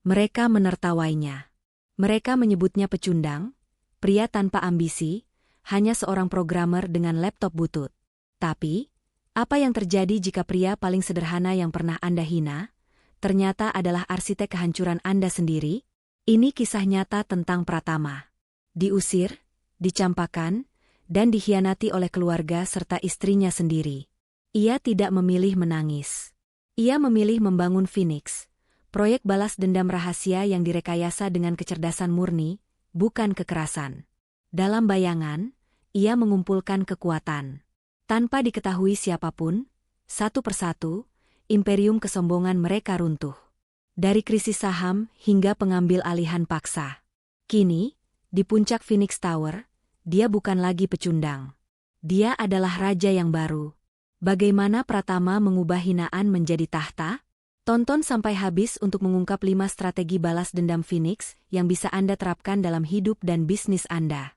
Mereka menertawainya. Mereka menyebutnya pecundang, pria tanpa ambisi, hanya seorang programmer dengan laptop butut. Tapi, apa yang terjadi jika pria paling sederhana yang pernah Anda hina, ternyata adalah arsitek kehancuran Anda sendiri? Ini kisah nyata tentang Pratama. Diusir, dicampakan, dan dikhianati oleh keluarga serta istrinya sendiri. Ia tidak memilih menangis. Ia memilih membangun Phoenix, proyek balas dendam rahasia yang direkayasa dengan kecerdasan murni, bukan kekerasan. Dalam bayangan, ia mengumpulkan kekuatan. Tanpa diketahui siapapun, satu persatu, imperium kesombongan mereka runtuh. Dari krisis saham hingga pengambil alihan paksa. Kini, di puncak Phoenix Tower, dia bukan lagi pecundang. Dia adalah raja yang baru. Bagaimana Pratama mengubah hinaan menjadi tahta? Tonton sampai habis untuk mengungkap 5 strategi balas dendam Phoenix yang bisa Anda terapkan dalam hidup dan bisnis Anda.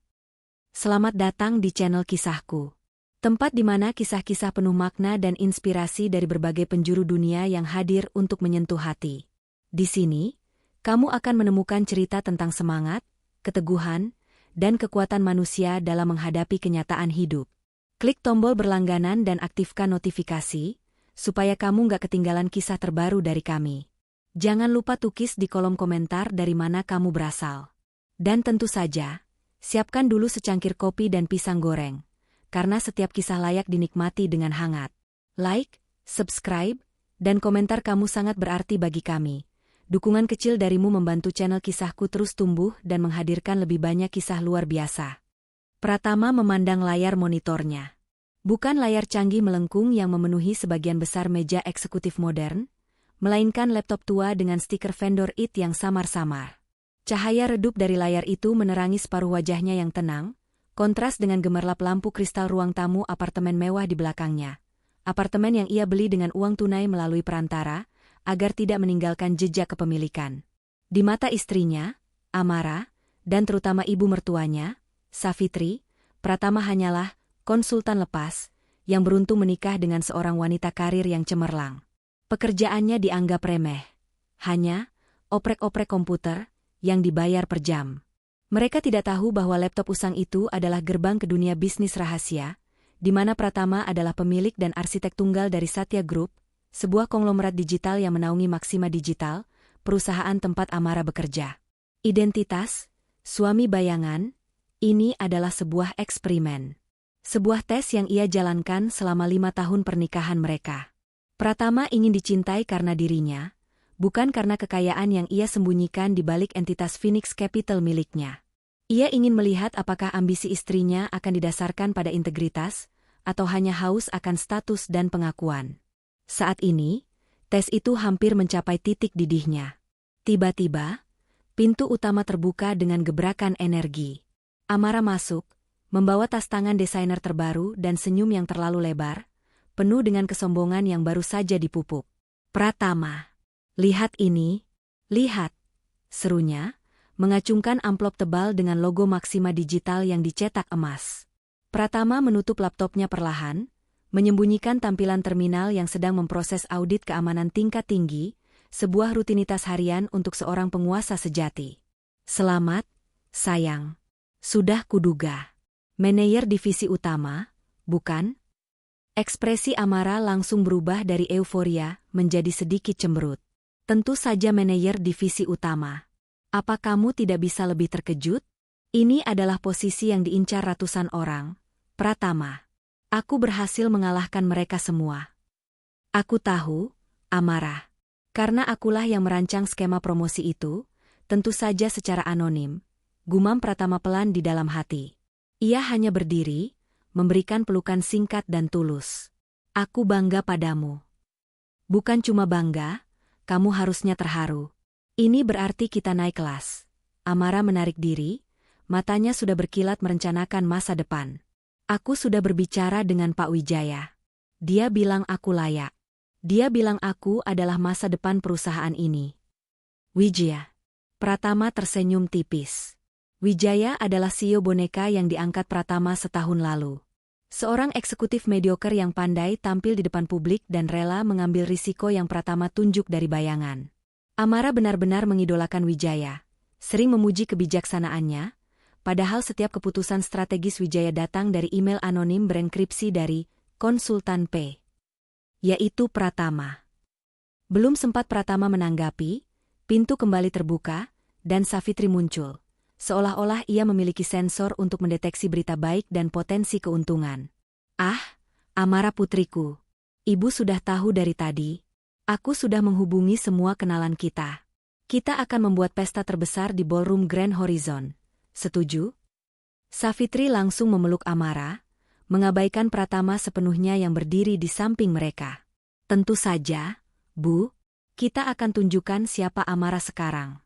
Selamat datang di channel Kisahku. Tempat di mana kisah-kisah penuh makna dan inspirasi dari berbagai penjuru dunia yang hadir untuk menyentuh hati. Di sini, kamu akan menemukan cerita tentang semangat, keteguhan, dan kekuatan manusia dalam menghadapi kenyataan hidup. Klik tombol berlangganan dan aktifkan notifikasi, supaya kamu nggak ketinggalan kisah terbaru dari kami. Jangan lupa tulis di kolom komentar dari mana kamu berasal. Dan tentu saja, siapkan dulu secangkir kopi dan pisang goreng, karena setiap kisah layak dinikmati dengan hangat. Like, subscribe, dan komentar kamu sangat berarti bagi kami. Dukungan kecil darimu membantu channel Kisahku terus tumbuh dan menghadirkan lebih banyak kisah luar biasa. Pratama memandang layar monitornya. Bukan layar canggih melengkung yang memenuhi sebagian besar meja eksekutif modern, melainkan laptop tua dengan stiker vendor IT yang samar-samar. Cahaya redup dari layar itu menerangi separuh wajahnya yang tenang, kontras dengan gemerlap lampu kristal ruang tamu apartemen mewah di belakangnya. Apartemen yang ia beli dengan uang tunai melalui perantara, agar tidak meninggalkan jejak kepemilikan. Di mata istrinya, Amara, dan terutama ibu mertuanya, Savitri, Pratama hanyalah konsultan lepas, yang beruntung menikah dengan seorang wanita karir yang cemerlang. Pekerjaannya dianggap remeh. Hanya, oprek-oprek komputer, yang dibayar per jam. Mereka tidak tahu bahwa laptop usang itu adalah gerbang ke dunia bisnis rahasia, di mana Pratama adalah pemilik dan arsitek tunggal dari Satya Group, sebuah konglomerat digital yang menaungi Maxima Digital, perusahaan tempat Amara bekerja. Identitas, suami bayangan, ini adalah sebuah eksperimen. Sebuah tes yang ia jalankan selama 5 tahun pernikahan mereka. Pratama ingin dicintai karena dirinya, bukan karena kekayaan yang ia sembunyikan di balik entitas Phoenix Capital miliknya. Ia ingin melihat apakah ambisi istrinya akan didasarkan pada integritas, atau hanya haus akan status dan pengakuan. Saat ini, tes itu hampir mencapai titik didihnya. Tiba-tiba, pintu utama terbuka dengan gebrakan energi. Amara masuk, membawa tas tangan desainer terbaru dan senyum yang terlalu lebar, penuh dengan kesombongan yang baru saja dipupuk. Pratama. Lihat ini, lihat, serunya, mengacungkan amplop tebal dengan logo Maxima Digital yang dicetak emas. Pratama menutup laptopnya perlahan, menyembunyikan tampilan terminal yang sedang memproses audit keamanan tingkat tinggi, sebuah rutinitas harian untuk seorang penguasa sejati. Selamat, sayang. Sudah kuduga. Manajer divisi utama, bukan? Ekspresi Amara langsung berubah dari euforia menjadi sedikit cemberut. Tentu saja manajer divisi utama. Apa kamu tidak bisa lebih terkejut? Ini adalah posisi yang diincar ratusan orang, Pratama. Aku berhasil mengalahkan mereka semua. Aku tahu, Amara. Karena akulah yang merancang skema promosi itu, tentu saja secara anonim, gumam Pratama pelan di dalam hati. Ia hanya berdiri, memberikan pelukan singkat dan tulus. Aku bangga padamu. Bukan cuma bangga, kamu harusnya terharu. Ini berarti kita naik kelas. Amara menarik diri, matanya sudah berkilat merencanakan masa depan. Aku sudah berbicara dengan Pak Wijaya. Dia bilang aku layak. Dia bilang aku adalah masa depan perusahaan ini. Wijaya. Pratama tersenyum tipis. Wijaya adalah CEO boneka yang diangkat Pratama setahun lalu. Seorang eksekutif mediocre yang pandai tampil di depan publik dan rela mengambil risiko yang Pratama tunjuk dari bayangan. Amara benar-benar mengidolakan Wijaya, sering memuji kebijaksanaannya, padahal setiap keputusan strategis Wijaya datang dari email anonim berenkripsi dari konsultan P, yaitu Pratama. Belum sempat Pratama menanggapi, pintu kembali terbuka, dan Savitri muncul, seolah-olah ia memiliki sensor untuk mendeteksi berita baik dan potensi keuntungan. "Ah, Amara putriku, ibu sudah tahu dari tadi. Aku sudah menghubungi semua kenalan kita. Kita akan membuat pesta terbesar di ballroom Grand Horizon. Setuju?" Savitri langsung memeluk Amara, mengabaikan Pratama sepenuhnya yang berdiri di samping mereka. "Tentu saja, Bu. Kita akan tunjukkan siapa Amara sekarang."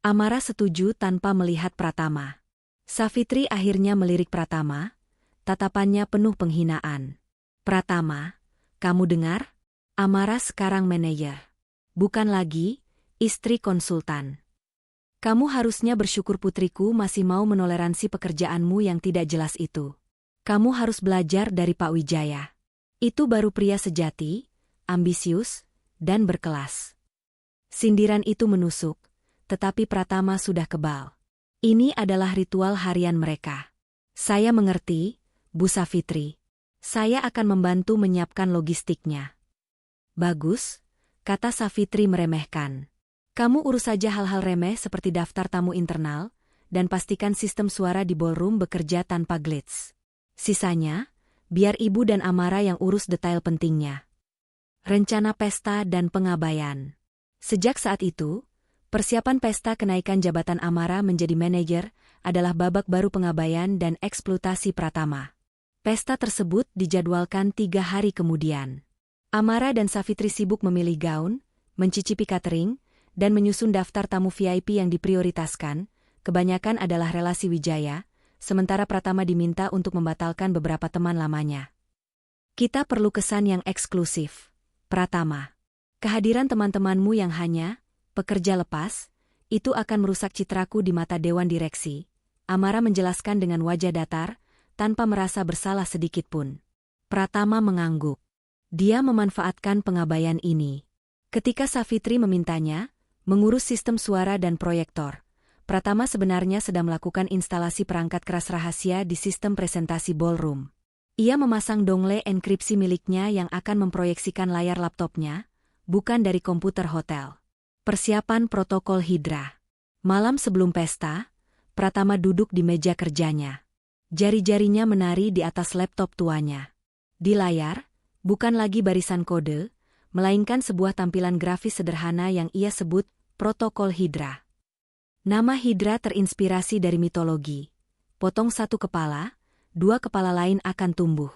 Amara setuju tanpa melihat Pratama. Savitri akhirnya melirik Pratama, tatapannya penuh penghinaan. "Pratama, kamu dengar? Amara sekarang manajer. Bukan lagi istri konsultan. Kamu harusnya bersyukur putriku masih mau menoleransi pekerjaanmu yang tidak jelas itu. Kamu harus belajar dari Pak Wijaya. Itu baru pria sejati, ambisius, dan berkelas." Sindiran itu menusuk, tetapi Pratama sudah kebal. Ini adalah ritual harian mereka. "Saya mengerti, Bu Savitri. Saya akan membantu menyiapkan logistiknya." "Bagus," kata Savitri meremehkan. "Kamu urus saja hal-hal remeh seperti daftar tamu internal, dan pastikan sistem suara di ballroom bekerja tanpa glitch. Sisanya, biar ibu dan Amara yang urus detail pentingnya." Rencana pesta dan pengabaian. Sejak saat itu, persiapan pesta kenaikan jabatan Amara menjadi manajer adalah babak baru pengabaian dan eksploitasi Pratama. Pesta tersebut dijadwalkan 3 hari kemudian. Amara dan Savitri sibuk memilih gaun, mencicipi catering, dan menyusun daftar tamu VIP yang diprioritaskan. Kebanyakan adalah relasi Wijaya, sementara Pratama diminta untuk membatalkan beberapa teman lamanya. "Kita perlu kesan yang eksklusif, Pratama. Kehadiran teman-temanmu yang hanya pekerja lepas, itu akan merusak citraku di mata Dewan Direksi," Amara menjelaskan dengan wajah datar, tanpa merasa bersalah sedikitpun. Pratama mengangguk. Dia memanfaatkan pengabaian ini. Ketika Savitri memintanya mengurus sistem suara dan proyektor, Pratama sebenarnya sedang melakukan instalasi perangkat keras rahasia di sistem presentasi ballroom. Ia memasang dongle enkripsi miliknya yang akan memproyeksikan layar laptopnya, bukan dari komputer hotel. Persiapan protokol Hydra. Malam sebelum pesta, Pratama duduk di meja kerjanya. Jari-jarinya menari di atas laptop tuanya. Di layar, bukan lagi barisan kode, melainkan sebuah tampilan grafis sederhana yang ia sebut protokol Hydra. Nama Hydra terinspirasi dari mitologi. Potong satu kepala, 2 kepala lain akan tumbuh.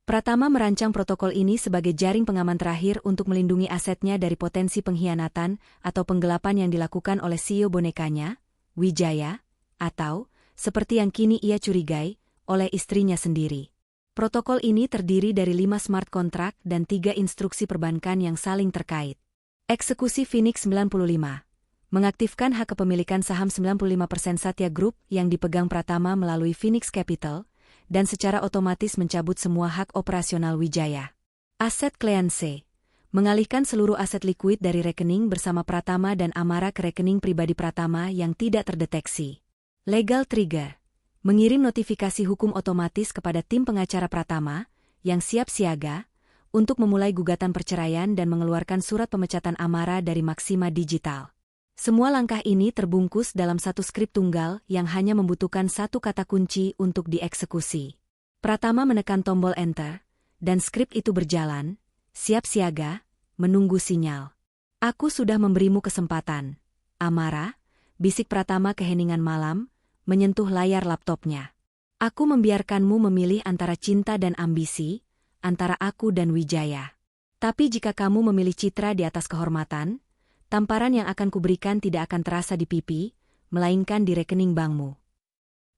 Pratama merancang protokol ini sebagai jaring pengaman terakhir untuk melindungi asetnya dari potensi pengkhianatan atau penggelapan yang dilakukan oleh CEO bonekanya, Wijaya, atau, seperti yang kini ia curigai, oleh istrinya sendiri. Protokol ini terdiri dari 5 smart contract dan 3 instruksi perbankan yang saling terkait. Eksekusi Phoenix 95. Mengaktifkan hak kepemilikan saham 95% Satya Group yang dipegang Pratama melalui Phoenix Capital, dan secara otomatis mencabut semua hak operasional Wijaya. Aset Cleanse. Mengalihkan seluruh aset likuid dari rekening bersama Pratama dan Amara ke rekening pribadi Pratama yang tidak terdeteksi. Legal Trigger. Mengirim notifikasi hukum otomatis kepada tim pengacara Pratama, yang siap siaga, untuk memulai gugatan perceraian dan mengeluarkan surat pemecatan Amara dari Maxima Digital. Semua langkah ini terbungkus dalam satu skrip tunggal yang hanya membutuhkan satu kata kunci untuk dieksekusi. Pratama menekan tombol Enter, dan skrip itu berjalan, siap siaga, menunggu sinyal. "Aku sudah memberimu kesempatan, Amara," bisik Pratama keheningan malam, menyentuh layar laptopnya. "Aku membiarkanmu memilih antara cinta dan ambisi, antara aku dan Wijaya. Tapi jika kamu memilih citra di atas kehormatan, tamparan yang akan kuberikan tidak akan terasa di pipi, melainkan di rekening bankmu."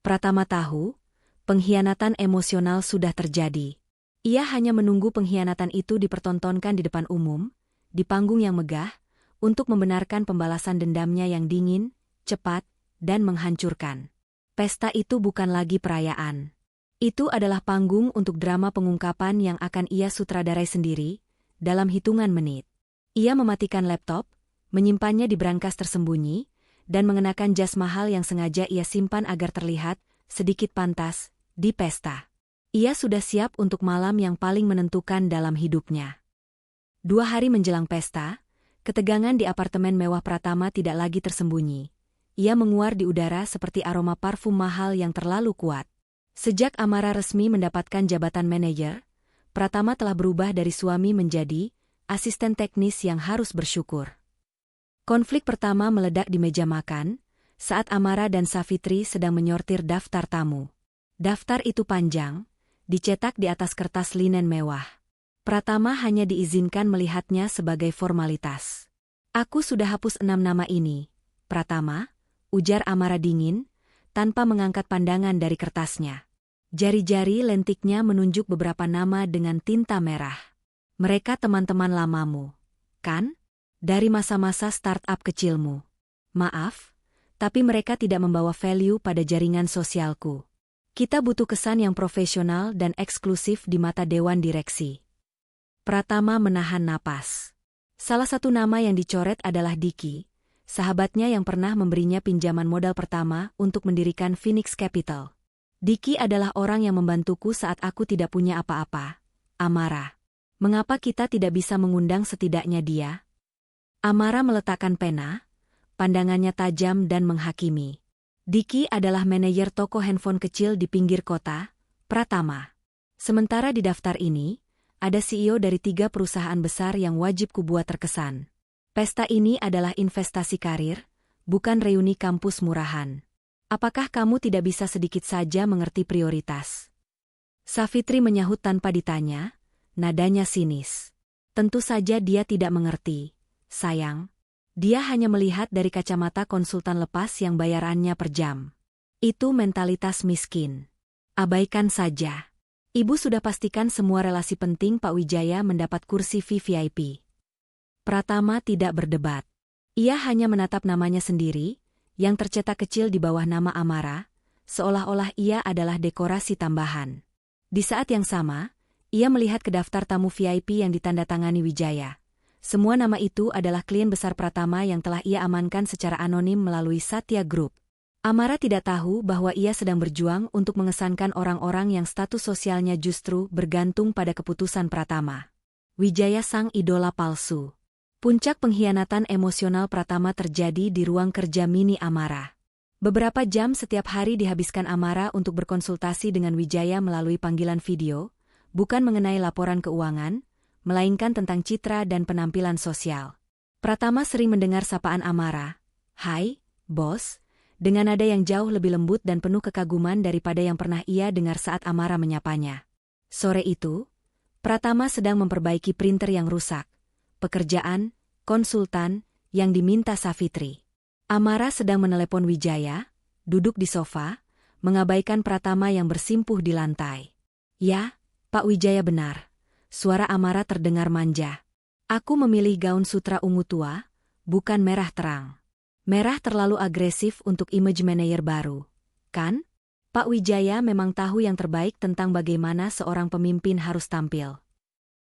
Pratama tahu, pengkhianatan emosional sudah terjadi. Ia hanya menunggu pengkhianatan itu dipertontonkan di depan umum, di panggung yang megah, untuk membenarkan pembalasan dendamnya yang dingin, cepat, dan menghancurkan. Pesta itu bukan lagi perayaan. Itu adalah panggung untuk drama pengungkapan yang akan ia sutradarai sendiri, dalam hitungan menit. Ia mematikan laptop, menyimpannya di brankas tersembunyi, dan mengenakan jas mahal yang sengaja ia simpan agar terlihat sedikit pantas di pesta. Ia sudah siap untuk malam yang paling menentukan dalam hidupnya. 2 hari menjelang pesta, ketegangan di apartemen mewah Pratama tidak lagi tersembunyi. Ia menguar di udara seperti aroma parfum mahal yang terlalu kuat. Sejak Amara resmi mendapatkan jabatan manajer, Pratama telah berubah dari suami menjadi asisten teknis yang harus bersyukur. Konflik pertama meledak di meja makan, saat Amara dan Savitri sedang menyortir daftar tamu. Daftar itu panjang, dicetak di atas kertas linen mewah. Pratama hanya diizinkan melihatnya sebagai formalitas. "Aku sudah hapus 6 nama ini, Pratama," ujar Amara dingin, tanpa mengangkat pandangan dari kertasnya. Jari-jari lentiknya menunjuk beberapa nama dengan tinta merah. "Mereka teman-teman lamamu, kan? Dari masa-masa startup kecilmu. Maaf, tapi mereka tidak membawa value pada jaringan sosialku. Kita butuh kesan yang profesional dan eksklusif di mata dewan direksi." Pratama menahan napas. Salah satu nama yang dicoret adalah Diki, sahabatnya yang pernah memberinya pinjaman modal pertama untuk mendirikan Phoenix Capital. "Diki adalah orang yang membantuku saat aku tidak punya apa-apa. Amara, mengapa kita tidak bisa mengundang setidaknya dia?" Amara meletakkan pena, pandangannya tajam dan menghakimi. "Diki adalah manajer toko handphone kecil di pinggir kota, Pratama. Sementara di daftar ini, ada CEO dari 3 perusahaan besar yang wajib kubuat terkesan. Pesta ini adalah investasi karir, bukan reuni kampus murahan. Apakah kamu tidak bisa sedikit saja mengerti prioritas?" Savitri menyahut tanpa ditanya, nadanya sinis. "Tentu saja dia tidak mengerti, sayang. Dia hanya melihat dari kacamata konsultan lepas yang bayarannya per jam. Itu mentalitas miskin. Abaikan saja. Ibu sudah pastikan semua relasi penting Pak Wijaya mendapat kursi VVIP." Pratama tidak berdebat. Ia hanya menatap namanya sendiri, yang tercetak kecil di bawah nama Amara, seolah-olah ia adalah dekorasi tambahan. Di saat yang sama, ia melihat ke daftar tamu VIP yang ditandatangani Wijaya. Semua nama itu adalah klien besar Pratama yang telah ia amankan secara anonim melalui Satya Group. Amara tidak tahu bahwa ia sedang berjuang untuk mengesankan orang-orang yang status sosialnya justru bergantung pada keputusan Pratama. Wijaya sang idola palsu. Puncak pengkhianatan emosional Pratama terjadi di ruang kerja mini Amara. Beberapa jam setiap hari dihabiskan Amara untuk berkonsultasi dengan Wijaya melalui panggilan video, bukan mengenai laporan keuangan, melainkan tentang citra dan penampilan sosial. Pratama sering mendengar sapaan Amara, "Hai, bos," dengan nada yang jauh lebih lembut dan penuh kekaguman daripada yang pernah ia dengar saat Amara menyapanya. Sore itu, Pratama sedang memperbaiki printer yang rusak. Pekerjaan, konsultan, yang diminta Savitri. Amara sedang menelepon Wijaya, duduk di sofa, mengabaikan Pratama yang bersimpuh di lantai. "Ya, Pak Wijaya benar." Suara Amara terdengar manja. "Aku memilih gaun sutra ungu tua, bukan merah terang. Merah terlalu agresif untuk image manajer baru, kan? Pak Wijaya memang tahu yang terbaik tentang bagaimana seorang pemimpin harus tampil."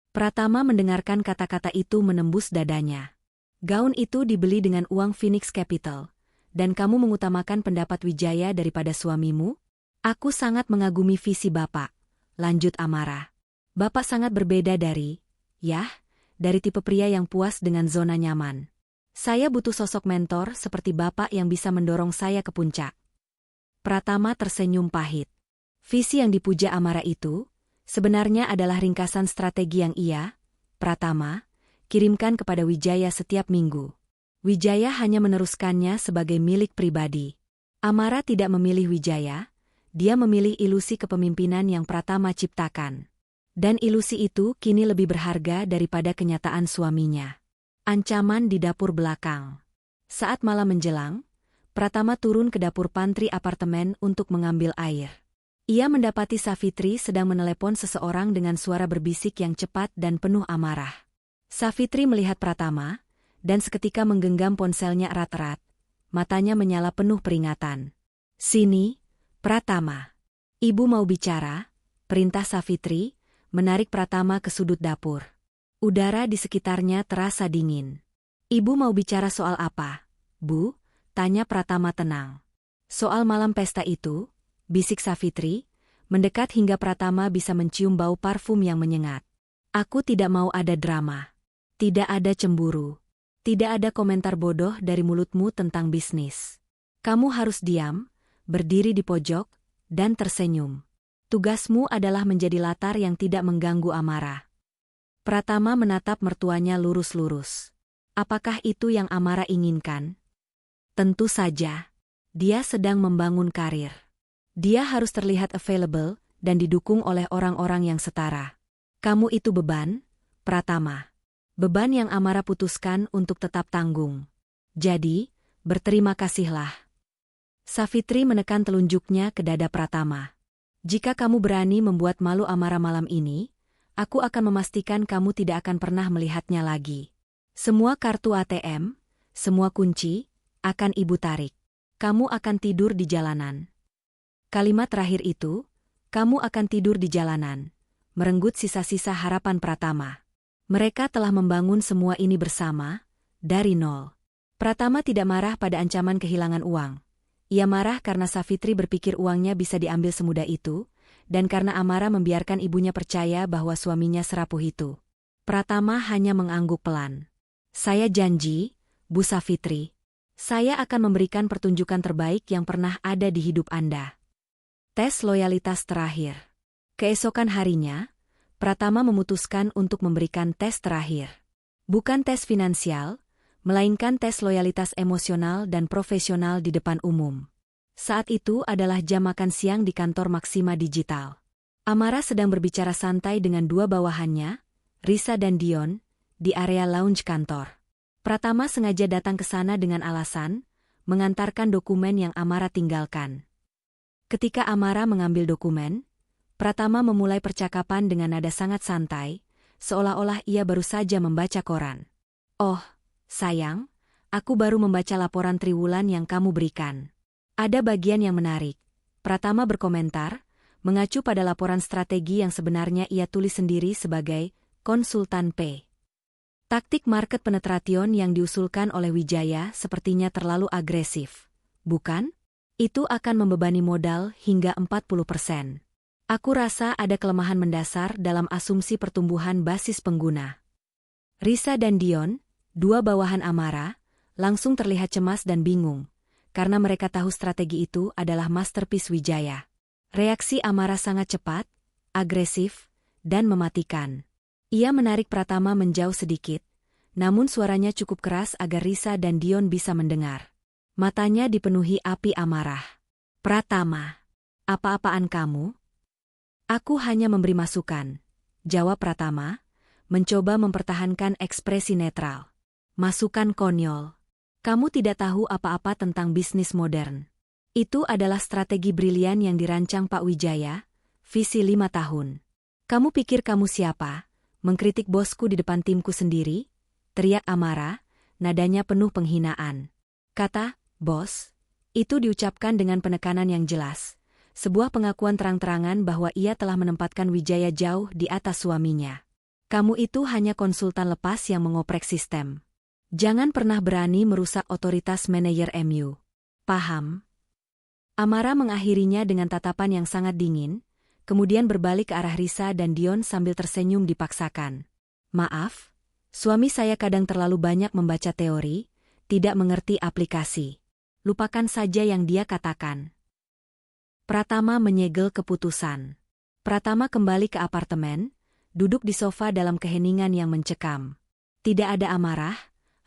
Pratama mendengarkan kata-kata itu menembus dadanya. "Gaun itu dibeli dengan uang Phoenix Capital, dan kamu mengutamakan pendapat Wijaya daripada suamimu? Aku sangat mengagumi visi Bapak," lanjut Amara. "Bapak sangat berbeda dari tipe pria yang puas dengan zona nyaman. Saya butuh sosok mentor seperti Bapak yang bisa mendorong saya ke puncak." Pratama tersenyum pahit. Visi yang dipuja Amara itu, sebenarnya adalah ringkasan strategi yang ia, Pratama, kirimkan kepada Wijaya setiap minggu. Wijaya hanya meneruskannya sebagai milik pribadi. Amara tidak memilih Wijaya, dia memilih ilusi kepemimpinan yang Pratama ciptakan. Dan ilusi itu kini lebih berharga daripada kenyataan suaminya. Ancaman di dapur belakang. Saat malam menjelang, Pratama turun ke dapur pantry apartemen untuk mengambil air. Ia mendapati Savitri sedang menelepon seseorang dengan suara berbisik yang cepat dan penuh amarah. Savitri melihat Pratama, dan seketika menggenggam ponselnya erat-erat. Matanya menyala penuh peringatan. "Sini, Pratama. Ibu mau bicara," perintah Savitri, menarik Pratama ke sudut dapur. Udara di sekitarnya terasa dingin. Ibu mau bicara soal apa, Bu? Tanya Pratama tenang. Soal malam pesta itu, bisik Savitri, mendekat hingga Pratama bisa mencium bau parfum yang menyengat. Aku tidak mau ada drama. Tidak ada cemburu. Tidak ada komentar bodoh dari mulutmu tentang bisnis. Kamu harus diam, berdiri di pojok, dan tersenyum. Tugasmu adalah menjadi latar yang tidak mengganggu Amara. Pratama menatap mertuanya lurus-lurus. Apakah itu yang Amara inginkan? Tentu saja. Dia sedang membangun karir. Dia harus terlihat available dan didukung oleh orang-orang yang setara. Kamu itu beban, Pratama. Beban yang Amara putuskan untuk tetap tanggung. Jadi, berterima kasihlah. Savitri menekan telunjuknya ke dada Pratama. Jika kamu berani membuat malu Amara malam ini, aku akan memastikan kamu tidak akan pernah melihatnya lagi. Semua kartu ATM, semua kunci, akan ibu tarik. Kamu akan tidur di jalanan. Kalimat terakhir itu, kamu akan tidur di jalanan, merenggut sisa-sisa harapan Pratama. Mereka telah membangun semua ini bersama, dari nol. Pratama tidak marah pada ancaman kehilangan uang. Ia marah karena Savitri berpikir uangnya bisa diambil semudah itu, dan karena Amara membiarkan ibunya percaya bahwa suaminya serapuh itu. Pratama hanya mengangguk pelan. Saya janji, Bu Savitri. Saya akan memberikan pertunjukan terbaik yang pernah ada di hidup Anda. Tes loyalitas terakhir. Keesokan harinya, Pratama memutuskan untuk memberikan tes terakhir. Bukan tes finansial, melainkan tes loyalitas emosional dan profesional di depan umum. Saat itu adalah jam makan siang di kantor Maxima Digital. Amara sedang berbicara santai dengan dua bawahannya, Risa dan Dion, di area lounge kantor. Pratama sengaja datang ke sana dengan alasan, mengantarkan dokumen yang Amara tinggalkan. Ketika Amara mengambil dokumen, Pratama memulai percakapan dengan nada sangat santai, seolah-olah ia baru saja membaca koran. Oh, sayang, aku baru membaca laporan triwulan yang kamu berikan. Ada bagian yang menarik. Pratama berkomentar, mengacu pada laporan strategi yang sebenarnya ia tulis sendiri sebagai konsultan P. Taktik market penetration yang diusulkan oleh Wijaya sepertinya terlalu agresif. Bukan? Itu akan membebani modal hingga 40%. Aku rasa ada kelemahan mendasar dalam asumsi pertumbuhan basis pengguna. Risa dan Dion, dua bawahan Amara, langsung terlihat cemas dan bingung, karena mereka tahu strategi itu adalah masterpiece Wijaya. Reaksi Amara sangat cepat, agresif, dan mematikan. Ia menarik Pratama menjauh sedikit, namun suaranya cukup keras agar Risa dan Dion bisa mendengar. Matanya dipenuhi api amarah. Pratama, apa-apaan kamu? Aku hanya memberi masukan, jawab Pratama, mencoba mempertahankan ekspresi netral. Masukan konyol. Kamu tidak tahu apa-apa tentang bisnis modern. Itu adalah strategi brilian yang dirancang Pak Wijaya, visi 5 tahun. Kamu pikir kamu siapa? Mengkritik bosku di depan timku sendiri? Teriak Amara, nadanya penuh penghinaan. Kata, bos, itu diucapkan dengan penekanan yang jelas. Sebuah pengakuan terang-terangan bahwa ia telah menempatkan Wijaya jauh di atas suaminya. Kamu itu hanya konsultan lepas yang mengoprek sistem. Jangan pernah berani merusak otoritas manajer MU. Paham? Amara mengakhirinya dengan tatapan yang sangat dingin, kemudian berbalik ke arah Risa dan Dion sambil tersenyum dipaksakan. Maaf, suami saya kadang terlalu banyak membaca teori, tidak mengerti aplikasi. Lupakan saja yang dia katakan. Pratama menyegel keputusan. Pratama kembali ke apartemen, duduk di sofa dalam keheningan yang mencekam. Tidak ada amarah,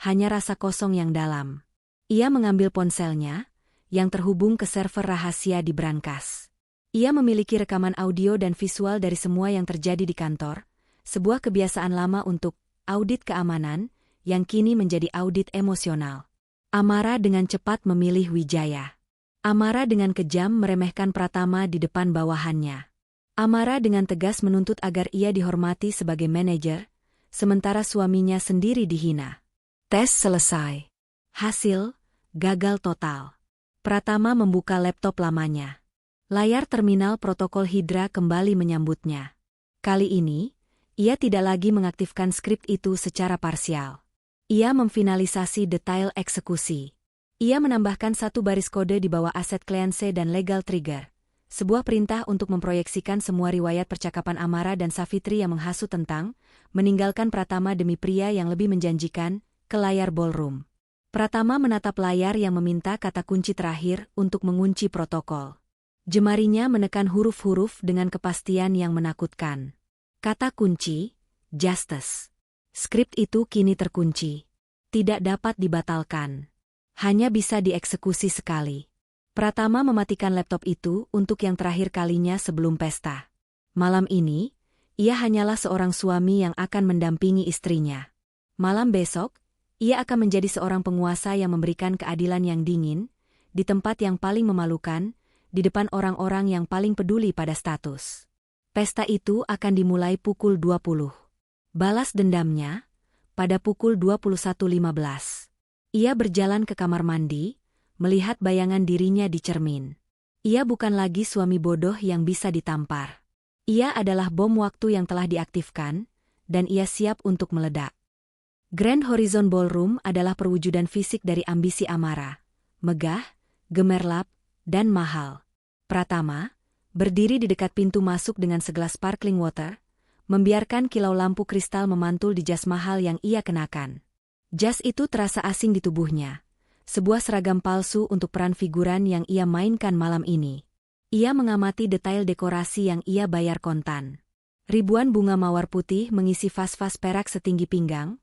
hanya rasa kosong yang dalam. Ia mengambil ponselnya, yang terhubung ke server rahasia di brankas. Ia memiliki rekaman audio dan visual dari semua yang terjadi di kantor, sebuah kebiasaan lama untuk audit keamanan, yang kini menjadi audit emosional. Amara dengan cepat memilih Wijaya. Amara dengan kejam meremehkan Pratama di depan bawahannya. Amara dengan tegas menuntut agar ia dihormati sebagai manajer, sementara suaminya sendiri dihina. Tes selesai. Hasil, gagal total. Pratama membuka laptop lamanya. Layar terminal protokol Hydra kembali menyambutnya. Kali ini, ia tidak lagi mengaktifkan skrip itu secara parsial. Ia memfinalisasi detail eksekusi. Ia menambahkan satu baris kode di bawah aset Cleanse dan Legal Trigger. Sebuah perintah untuk memproyeksikan semua riwayat percakapan Amara dan Savitri yang menghasut tentang meninggalkan Pratama demi pria yang lebih menjanjikan ke layar ballroom. Pratama menatap layar yang meminta kata kunci terakhir untuk mengunci protokol. Jemarinya menekan huruf-huruf dengan kepastian yang menakutkan. Kata kunci, justice. Skrip itu kini terkunci. Tidak dapat dibatalkan. Hanya bisa dieksekusi sekali. Pratama mematikan laptop itu untuk yang terakhir kalinya sebelum pesta. Malam ini, ia hanyalah seorang suami yang akan mendampingi istrinya. Malam besok, ia akan menjadi seorang penguasa yang memberikan keadilan yang dingin, di tempat yang paling memalukan, di depan orang-orang yang paling peduli pada status. Pesta itu akan dimulai pukul 20. Balas dendamnya, pada pukul 21.15. Ia berjalan ke kamar mandi, melihat bayangan dirinya di cermin. Ia bukan lagi suami bodoh yang bisa ditampar. Ia adalah bom waktu yang telah diaktifkan, dan ia siap untuk meledak. Grand Horizon Ballroom adalah perwujudan fisik dari ambisi Amara. Megah, gemerlap, dan mahal. Pratama, berdiri di dekat pintu masuk dengan segelas sparkling water, membiarkan kilau lampu kristal memantul di jas mahal yang ia kenakan. Jas itu terasa asing di tubuhnya. Sebuah seragam palsu untuk peran figuran yang ia mainkan malam ini. Ia mengamati detail dekorasi yang ia bayar kontan. Ribuan bunga mawar putih mengisi vas-vas perak setinggi pinggang.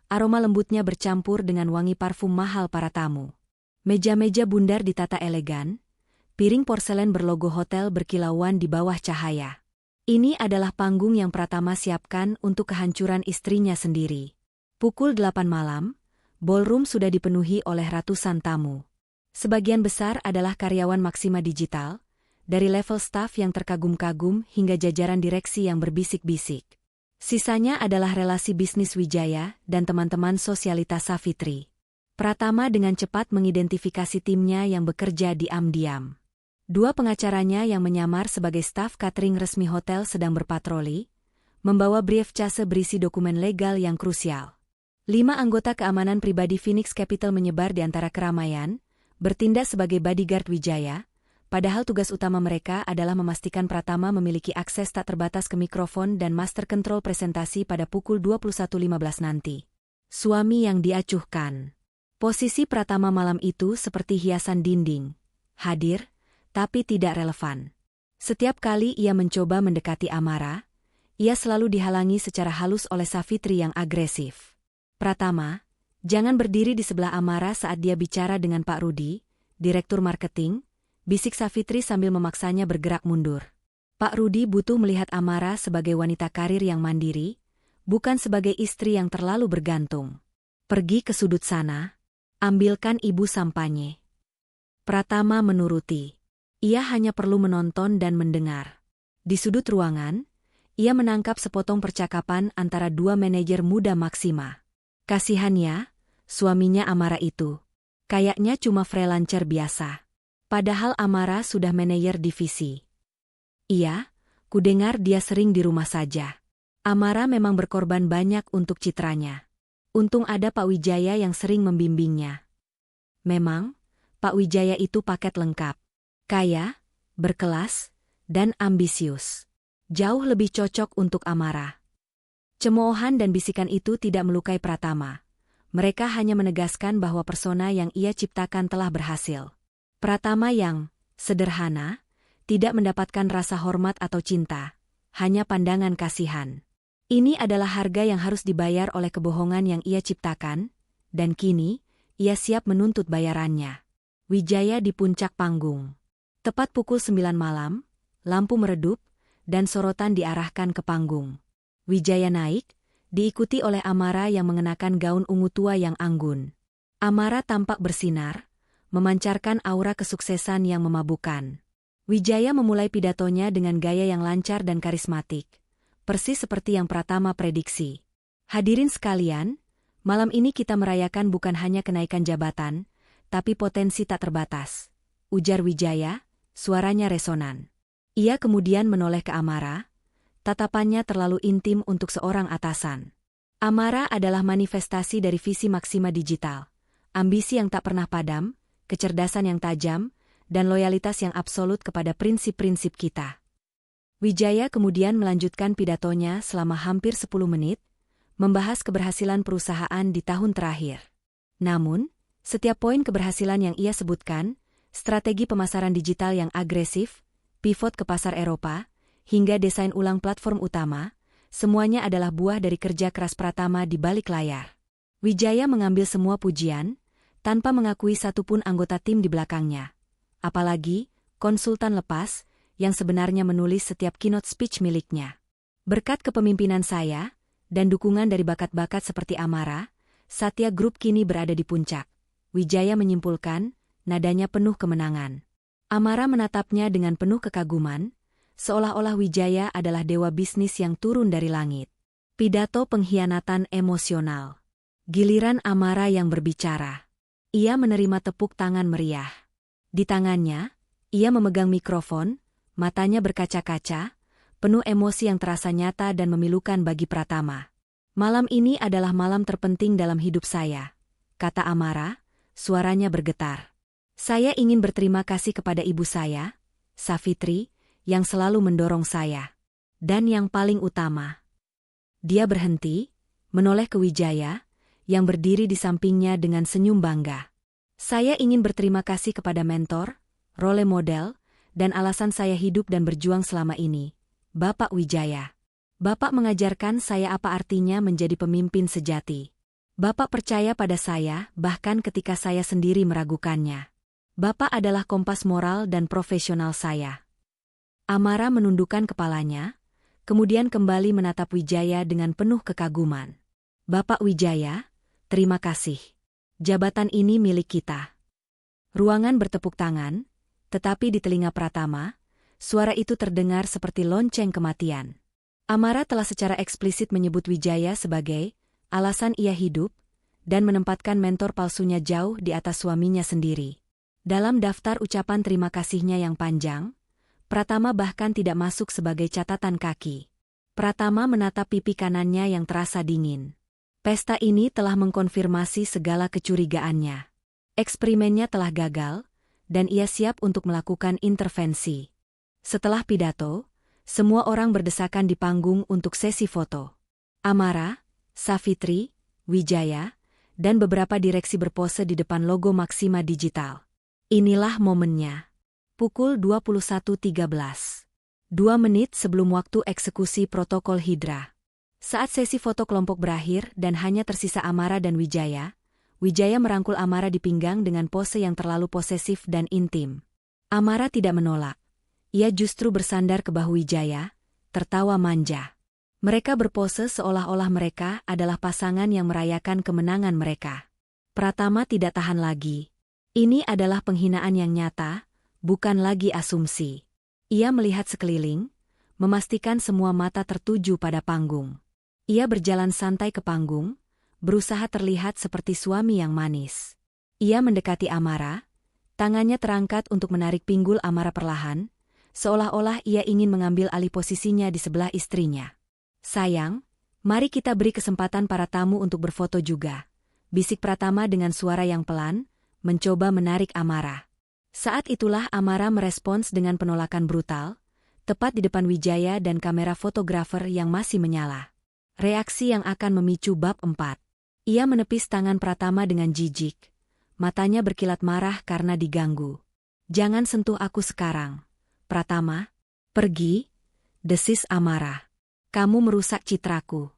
Aroma lembutnya bercampur dengan wangi parfum mahal para tamu. Meja-meja bundar ditata elegan. Piring porselen berlogo hotel berkilauan di bawah cahaya. Ini adalah panggung yang Pratama siapkan untuk kehancuran istrinya sendiri. Pukul 8 malam, ballroom sudah dipenuhi oleh ratusan tamu. Sebagian besar adalah karyawan Maxima Digital, dari level staf yang terkagum-kagum hingga jajaran direksi yang berbisik-bisik. Sisanya adalah relasi bisnis Wijaya dan teman-teman sosialitas Savitri. Pratama dengan cepat mengidentifikasi timnya yang bekerja diam-diam. Dua pengacaranya yang menyamar sebagai staf catering resmi hotel sedang berpatroli, membawa briefcase berisi dokumen legal yang krusial. 5 anggota keamanan pribadi Phoenix Capital menyebar di antara keramaian, bertindak sebagai bodyguard Wijaya, padahal tugas utama mereka adalah memastikan Pratama memiliki akses tak terbatas ke mikrofon dan master control presentasi pada pukul 21.15 nanti. Suami yang diacuhkan. Posisi Pratama malam itu seperti hiasan dinding. Hadir, tapi tidak relevan. Setiap kali ia mencoba mendekati Amara, ia selalu dihalangi secara halus oleh Savitri yang agresif. Pratama, jangan berdiri di sebelah Amara saat dia bicara dengan Pak Rudi, Direktur Marketing, bisik Savitri sambil memaksanya bergerak mundur. Pak Rudi butuh melihat Amara sebagai wanita karir yang mandiri, bukan sebagai istri yang terlalu bergantung. Pergi ke sudut sana, ambilkan ibu sampanye. Pratama menuruti. Ia hanya perlu menonton dan mendengar. Di sudut ruangan, ia menangkap sepotong percakapan antara dua manajer muda Maxima. Kasihannya, suaminya Amara itu. Kayaknya cuma freelancer biasa. Padahal Amara sudah manajer divisi. Iya, kudengar dia sering di rumah saja. Amara memang berkorban banyak untuk citranya. Untung ada Pak Wijaya yang sering membimbingnya. Memang, Pak Wijaya itu paket lengkap. Kaya, berkelas, dan ambisius. Jauh lebih cocok untuk Amara. Cemoohan dan bisikan itu tidak melukai Pratama. Mereka hanya menegaskan bahwa persona yang ia ciptakan telah berhasil. Pratama yang sederhana, tidak mendapatkan rasa hormat atau cinta, hanya pandangan kasihan. Ini adalah harga yang harus dibayar oleh kebohongan yang ia ciptakan, dan kini, ia siap menuntut bayarannya. Wijaya di puncak panggung. Tepat pukul 9 malam, lampu meredup, dan sorotan diarahkan ke panggung. Wijaya naik, diikuti oleh Amara yang mengenakan gaun ungu tua yang anggun. Amara tampak bersinar, memancarkan aura kesuksesan yang memabukkan. Wijaya memulai pidatonya dengan gaya yang lancar dan karismatik, persis seperti yang Pratama prediksi. Hadirin sekalian, malam ini kita merayakan bukan hanya kenaikan jabatan, tapi potensi tak terbatas. Ujar Wijaya, suaranya resonan. Ia kemudian menoleh ke Amara. Tatapannya terlalu intim untuk seorang atasan. Amarah adalah manifestasi dari visi maksima digital, ambisi yang tak pernah padam, kecerdasan yang tajam, dan loyalitas yang absolut kepada prinsip-prinsip kita. Wijaya kemudian melanjutkan pidatonya selama hampir 10 menit, membahas keberhasilan perusahaan di tahun terakhir. Namun, setiap poin keberhasilan yang ia sebutkan, strategi pemasaran digital yang agresif, pivot ke pasar Eropa, hingga desain ulang platform utama, semuanya adalah buah dari kerja keras Pratama di balik layar. Wijaya mengambil semua pujian, tanpa mengakui satupun anggota tim di belakangnya. Apalagi, konsultan lepas, yang sebenarnya menulis setiap keynote speech miliknya. Berkat kepemimpinan saya, dan dukungan dari bakat-bakat seperti Amarah, Satya Group kini berada di puncak. Wijaya menyimpulkan, nadanya penuh kemenangan. Amarah menatapnya dengan penuh kekaguman, seolah-olah Wijaya adalah dewa bisnis yang turun dari langit. Pidato pengkhianatan emosional. Giliran Amarah yang berbicara. Ia menerima tepuk tangan meriah. Di tangannya, ia memegang mikrofon, matanya berkaca-kaca, penuh emosi yang terasa nyata dan memilukan bagi Pratama. Malam ini adalah malam terpenting dalam hidup saya, kata Amarah, suaranya bergetar. Saya ingin berterima kasih kepada ibu saya, Savitri, yang selalu mendorong saya. Dan yang paling utama. Dia berhenti, menoleh ke Wijaya, yang berdiri di sampingnya dengan senyum bangga. Saya ingin berterima kasih kepada mentor, role model, dan alasan saya hidup dan berjuang selama ini, Bapak Wijaya. Bapak mengajarkan saya apa artinya menjadi pemimpin sejati. Bapak percaya pada saya bahkan ketika saya sendiri meragukannya. Bapak adalah kompas moral dan profesional saya. Amarah menundukkan kepalanya, kemudian kembali menatap Wijaya dengan penuh kekaguman. Bapak Wijaya, terima kasih. Jabatan ini milik kita. Ruangan bertepuk tangan, tetapi di telinga Pratama, suara itu terdengar seperti lonceng kematian. Amarah telah secara eksplisit menyebut Wijaya sebagai alasan ia hidup, dan menempatkan mentor palsunya jauh di atas suaminya sendiri. Dalam daftar ucapan terima kasihnya yang panjang, Pratama bahkan tidak masuk sebagai catatan kaki. Pratama menatap pipi kanannya yang terasa dingin. Pesta ini telah mengkonfirmasi segala kecurigaannya. Eksperimennya telah gagal, dan ia siap untuk melakukan intervensi. Setelah pidato, semua orang berdesakan di panggung untuk sesi foto. Amarah, Savitri, Wijaya, dan beberapa direksi berpose di depan logo Maksima Digital. Inilah momennya. Pukul 21.13. 2 menit sebelum waktu eksekusi protokol Hydra. Saat sesi foto kelompok berakhir dan hanya tersisa Amarah dan Wijaya, Wijaya merangkul Amarah di pinggang dengan pose yang terlalu posesif dan intim. Amarah tidak menolak. Ia justru bersandar ke bahu Wijaya, tertawa manja. Mereka berpose seolah-olah mereka adalah pasangan yang merayakan kemenangan mereka. Pratama tidak tahan lagi. Ini adalah penghinaan yang nyata, bukan lagi asumsi. Ia melihat sekeliling, memastikan semua mata tertuju pada panggung. Ia berjalan santai ke panggung, berusaha terlihat seperti suami yang manis. Ia mendekati Amarah, tangannya terangkat untuk menarik pinggul Amarah perlahan, seolah-olah ia ingin mengambil alih posisinya di sebelah istrinya. Sayang, mari kita beri kesempatan para tamu untuk berfoto juga, bisik Pratama dengan suara yang pelan, mencoba menarik Amarah. Saat itulah Amarah merespons dengan penolakan brutal, tepat di depan Wijaya dan kamera fotografer yang masih menyala. Reaksi yang akan memicu bab 4. Ia menepis tangan Pratama dengan jijik. Matanya berkilat marah karena diganggu. Jangan sentuh aku sekarang, Pratama. Pergi, desis Amarah. Kamu merusak citraku.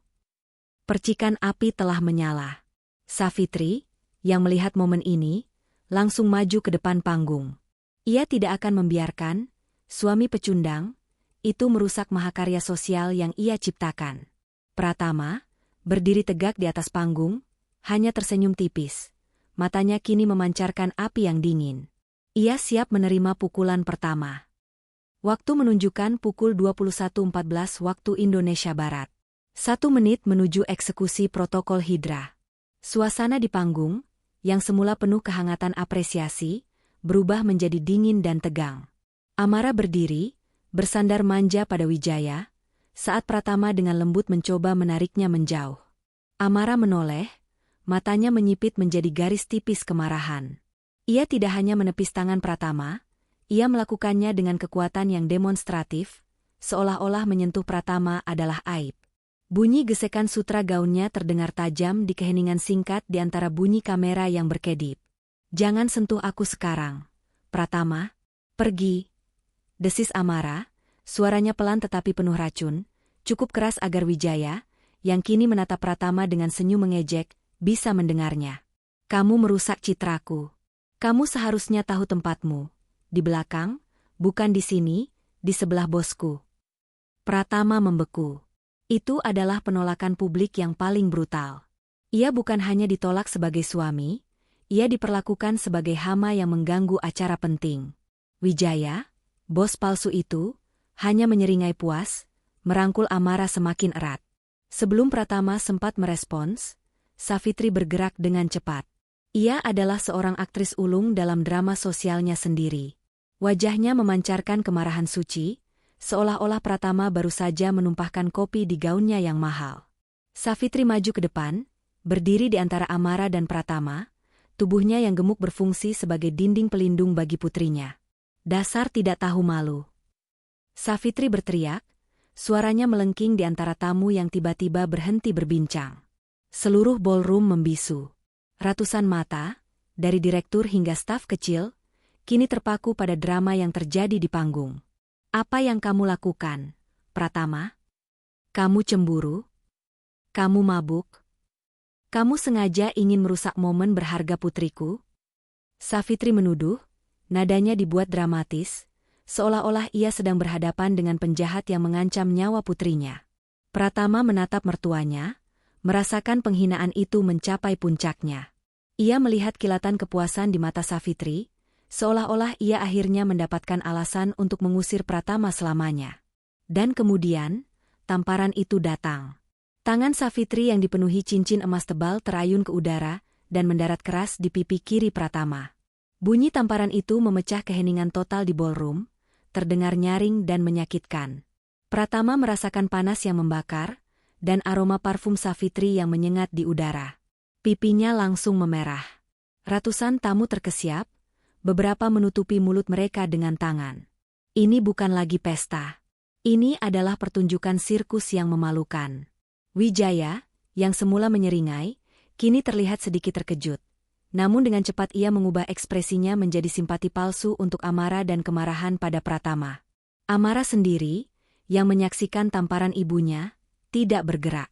Percikan api telah menyala. Savitri, yang melihat momen ini, langsung maju ke depan panggung. Ia tidak akan membiarkan suami pecundang itu merusak mahakarya sosial yang ia ciptakan. Pratama, berdiri tegak di atas panggung, hanya tersenyum tipis. Matanya kini memancarkan api yang dingin. Ia siap menerima pukulan pertama. Waktu menunjukkan pukul 21.14 waktu Indonesia Barat. 1 menit menuju eksekusi protokol Hydra. Suasana di panggung, yang semula penuh kehangatan apresiasi, berubah menjadi dingin dan tegang. Amarah berdiri, bersandar manja pada Wijaya, saat Pratama dengan lembut mencoba menariknya menjauh. Amara menoleh, matanya menyipit menjadi garis tipis kemarahan. Ia tidak hanya menepis tangan Pratama, ia melakukannya dengan kekuatan yang demonstratif, seolah-olah menyentuh Pratama adalah aib. Bunyi gesekan sutra gaunnya terdengar tajam di keheningan singkat di antara bunyi kamera yang berkedip. "Jangan sentuh aku sekarang, Pratama. Pergi," desis Amara, suaranya pelan tetapi penuh racun, cukup keras agar Wijaya, yang kini menatap Pratama dengan senyum mengejek, bisa mendengarnya. "Kamu merusak citraku. Kamu seharusnya tahu tempatmu. Di belakang, bukan di sini, di sebelah bosku." Pratama membeku. Itu adalah penolakan publik yang paling brutal. Ia bukan hanya ditolak sebagai suami, ia diperlakukan sebagai hama yang mengganggu acara penting. Wijaya, bos palsu itu, hanya menyeringai puas, merangkul Amara semakin erat. Sebelum Pratama sempat merespons, Savitri bergerak dengan cepat. Ia adalah seorang aktris ulung dalam drama sosialnya sendiri. Wajahnya memancarkan kemarahan suci, seolah-olah Pratama baru saja menumpahkan kopi di gaunnya yang mahal. Savitri maju ke depan, berdiri di antara Amara dan Pratama, tubuhnya yang gemuk berfungsi sebagai dinding pelindung bagi putrinya. "Dasar tidak tahu malu!" Savitri berteriak, suaranya melengking di antara tamu yang tiba-tiba berhenti berbincang. Seluruh ballroom membisu. Ratusan mata, dari direktur hingga staf kecil, kini terpaku pada drama yang terjadi di panggung. "Apa yang kamu lakukan, Pratama? Kamu cemburu? Kamu mabuk? Kamu sengaja ingin merusak momen berharga putriku?" Savitri menuduh, nadanya dibuat dramatis, seolah-olah ia sedang berhadapan dengan penjahat yang mengancam nyawa putrinya. Pratama menatap mertuanya, merasakan penghinaan itu mencapai puncaknya. Ia melihat kilatan kepuasan di mata Savitri, seolah-olah ia akhirnya mendapatkan alasan untuk mengusir Pratama selamanya. Dan kemudian, tamparan itu datang. Tangan Savitri yang dipenuhi cincin emas tebal terayun ke udara dan mendarat keras di pipi kiri Pratama. Bunyi tamparan itu memecah keheningan total di ballroom, terdengar nyaring dan menyakitkan. Pratama merasakan panas yang membakar, dan aroma parfum Savitri yang menyengat di udara. Pipinya langsung memerah. Ratusan tamu terkesiap, beberapa menutupi mulut mereka dengan tangan. Ini bukan lagi pesta. Ini adalah pertunjukan sirkus yang memalukan. Wijaya, yang semula menyeringai, kini terlihat sedikit terkejut. Namun dengan cepat ia mengubah ekspresinya menjadi simpati palsu untuk Amara dan kemarahan pada Pratama. Amara sendiri, yang menyaksikan tamparan ibunya, tidak bergerak.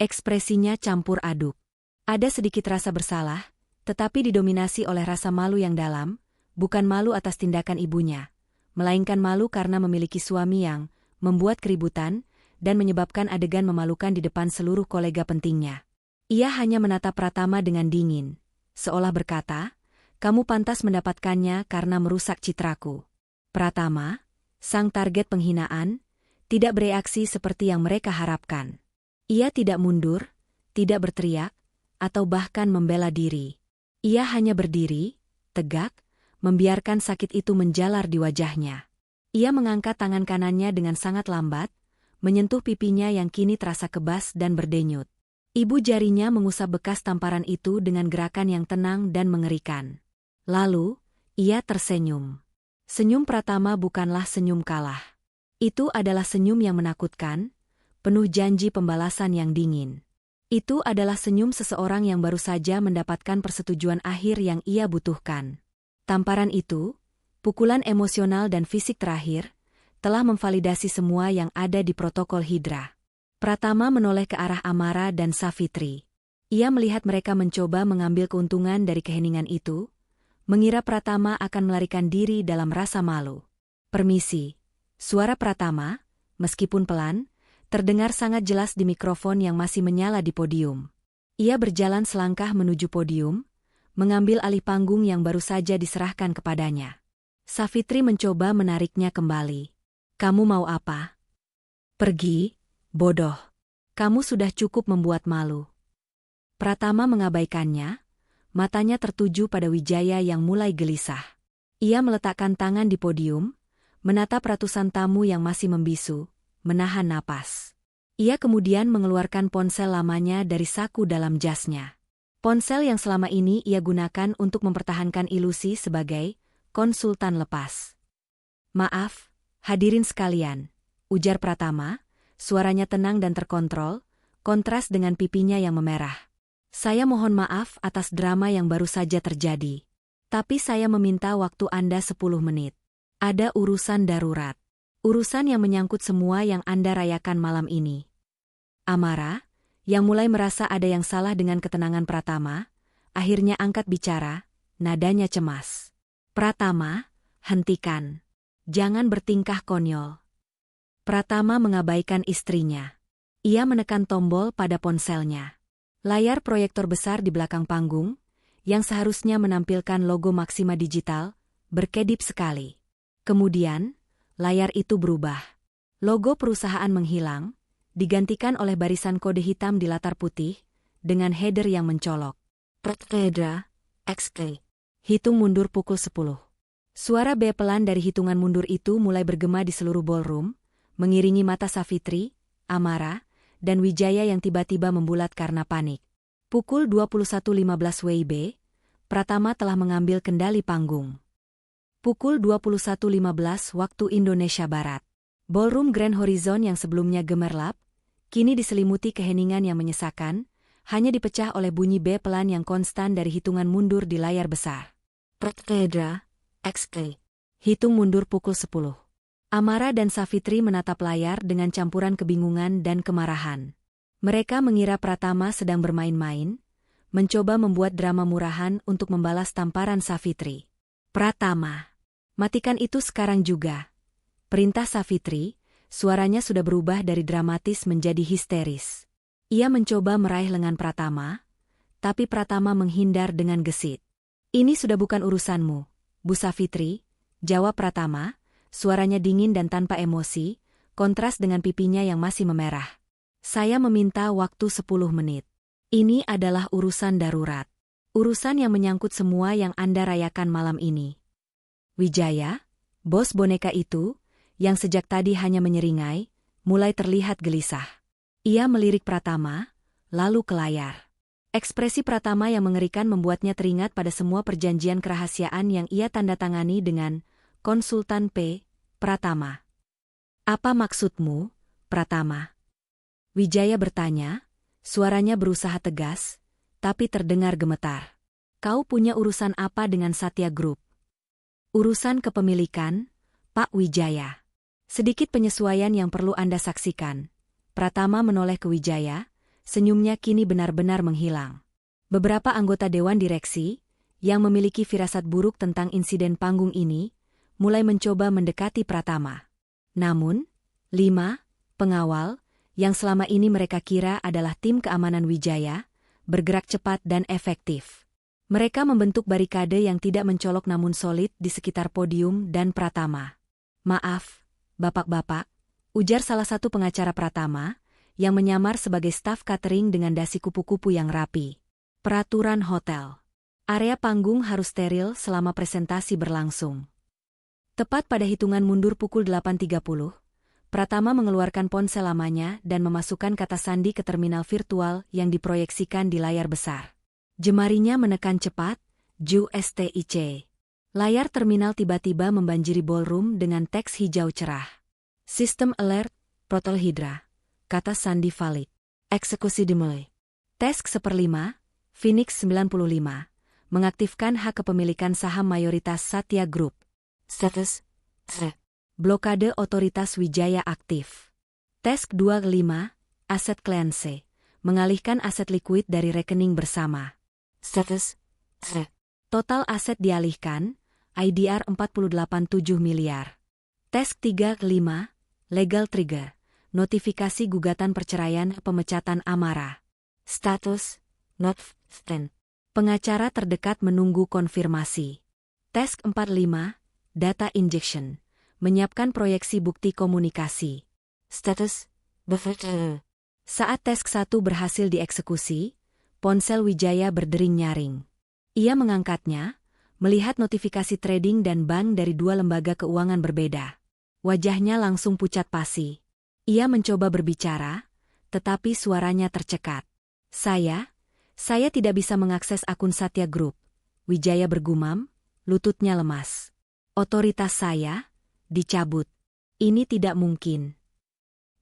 Ekspresinya campur aduk. Ada sedikit rasa bersalah, tetapi didominasi oleh rasa malu yang dalam, bukan malu atas tindakan ibunya, melainkan malu karena memiliki suami yang membuat keributan dan menyebabkan adegan memalukan di depan seluruh kolega pentingnya. Ia hanya menatap Pratama dengan dingin, seolah berkata, "Kamu pantas mendapatkannya karena merusak citraku." Pratama, sang target penghinaan, tidak bereaksi seperti yang mereka harapkan. Ia tidak mundur, tidak berteriak, atau bahkan membela diri. Ia hanya berdiri, tegak, membiarkan sakit itu menjalar di wajahnya. Ia mengangkat tangan kanannya dengan sangat lambat, menyentuh pipinya yang kini terasa kebas dan berdenyut. Ibu jarinya mengusap bekas tamparan itu dengan gerakan yang tenang dan mengerikan. Lalu, ia tersenyum. Senyum Pratama bukanlah senyum kalah. Itu adalah senyum yang menakutkan, penuh janji pembalasan yang dingin. Itu adalah senyum seseorang yang baru saja mendapatkan persetujuan akhir yang ia butuhkan. Tamparan itu, pukulan emosional dan fisik terakhir, telah memvalidasi semua yang ada di protokol Hydra. Pratama menoleh ke arah Amara dan Savitri. Ia melihat mereka mencoba mengambil keuntungan dari keheningan itu, mengira Pratama akan melarikan diri dalam rasa malu. "Permisi." Suara Pratama, meskipun pelan, terdengar sangat jelas di mikrofon yang masih menyala di podium. Ia berjalan selangkah menuju podium, mengambil alih panggung yang baru saja diserahkan kepadanya. Savitri mencoba menariknya kembali. "Kamu mau apa? Pergi, bodoh. Kamu sudah cukup membuat malu." Pratama mengabaikannya, matanya tertuju pada Wijaya yang mulai gelisah. Ia meletakkan tangan di podium, menatap ratusan tamu yang masih membisu, menahan napas. Ia kemudian mengeluarkan ponsel lamanya dari saku dalam jasnya. Ponsel yang selama ini ia gunakan untuk mempertahankan ilusi sebagai konsultan lepas. "Maaf, hadirin sekalian," ujar Pratama, suaranya tenang dan terkontrol, kontras dengan pipinya yang memerah. "Saya mohon maaf atas drama yang baru saja terjadi. Tapi saya meminta waktu Anda 10 menit. Ada urusan darurat. Urusan yang menyangkut semua yang Anda rayakan malam ini." Amara, yang mulai merasa ada yang salah dengan ketenangan Pratama, akhirnya angkat bicara, nadanya cemas. "Pratama, hentikan. Jangan bertingkah konyol." Pratama mengabaikan istrinya. Ia menekan tombol pada ponselnya. Layar proyektor besar di belakang panggung, yang seharusnya menampilkan logo Maxima Digital, berkedip sekali. Kemudian, layar itu berubah. Logo perusahaan menghilang, digantikan oleh barisan kode hitam di latar putih, dengan header yang mencolok. "Perteda, XK. Hitung mundur pukul 10. Suara B pelan dari hitungan mundur itu mulai bergema di seluruh ballroom, mengiringi mata Savitri, Amara, dan Wijaya yang tiba-tiba membulat karena panik. Pukul 21.15 WIB, Pratama telah mengambil kendali panggung. Pukul 21.15 waktu Indonesia Barat. Ballroom Grand Horizon yang sebelumnya gemerlap, kini diselimuti keheningan yang menyesakan, hanya dipecah oleh bunyi B pelan yang konstan dari hitungan mundur di layar besar. "Perteda, XK. Hitung mundur pukul 10. Amara dan Savitri menatap layar dengan campuran kebingungan dan kemarahan. Mereka mengira Pratama sedang bermain-main, mencoba membuat drama murahan untuk membalas tamparan Savitri. "Pratama, matikan itu sekarang juga." Perintah Savitri, suaranya sudah berubah dari dramatis menjadi histeris. Ia mencoba meraih lengan Pratama, tapi Pratama menghindar dengan gesit. "Ini sudah bukan urusanmu, Bu Savitri," jawab Pratama, suaranya dingin dan tanpa emosi, kontras dengan pipinya yang masih memerah. "Saya meminta waktu 10 menit. Ini adalah urusan darurat. Urusan yang menyangkut semua yang Anda rayakan malam ini." Wijaya, bos boneka itu, yang sejak tadi hanya menyeringai, mulai terlihat gelisah. Ia melirik Pratama, lalu ke layar. Ekspresi Pratama yang mengerikan membuatnya teringat pada semua perjanjian kerahasiaan yang ia tanda tangani dengan konsultan P. Pratama. "Apa maksudmu, Pratama?" Wijaya bertanya, suaranya berusaha tegas, tapi terdengar gemetar. "Kau punya urusan apa dengan Satya Group?" "Urusan kepemilikan, Pak Wijaya. Sedikit penyesuaian yang perlu Anda saksikan." Pratama menoleh ke Wijaya, senyumnya kini benar-benar menghilang. Beberapa anggota Dewan Direksi, yang memiliki firasat buruk tentang insiden panggung ini, mulai mencoba mendekati Pratama. Namun, 5 pengawal, yang selama ini mereka kira adalah tim keamanan Wijaya, bergerak cepat dan efektif. Mereka membentuk barikade yang tidak mencolok namun solid di sekitar podium dan Pratama. "Maaf, Bapak-bapak," ujar salah satu pengacara Pratama, yang menyamar sebagai staf catering dengan dasi kupu-kupu yang rapi. "Peraturan hotel. Area panggung harus steril selama presentasi berlangsung." Tepat pada hitungan mundur pukul 8.30, Pratama mengeluarkan ponsel lamanya dan memasukkan kata sandi ke terminal virtual yang diproyeksikan di layar besar. Jemarinya menekan cepat, JUSTIC. Layar terminal tiba-tiba membanjiri ballroom dengan teks hijau cerah. "Sistem alert, Protol Hydra," kata sandi valid. "Eksekusi dimulai." Task 1/5, Phoenix 95, mengaktifkan hak kepemilikan saham mayoritas Satya Group. Status, blokade otoritas Wijaya aktif. Task 2/5, Aset Cleanse, mengalihkan aset likuid dari rekening bersama. Status, total aset dialihkan, IDR 48,7 miliar. Task 3/5, Legal Trigger, notifikasi gugatan perceraian pemecatan Amara. Status, not stand. Pengacara terdekat menunggu konfirmasi. Task 4/5, Data Injection, menyiapkan proyeksi bukti komunikasi. Status, beverage. Saat task 1 berhasil dieksekusi, ponsel Wijaya berdering nyaring. Ia mengangkatnya, melihat notifikasi trading dan bank dari 2 lembaga keuangan berbeda. Wajahnya langsung pucat pasi. Ia mencoba berbicara, tetapi suaranya tercekat. Saya tidak bisa mengakses akun Satya Group, Wijaya bergumam, lututnya lemas. Otoritas saya dicabut. Ini tidak mungkin.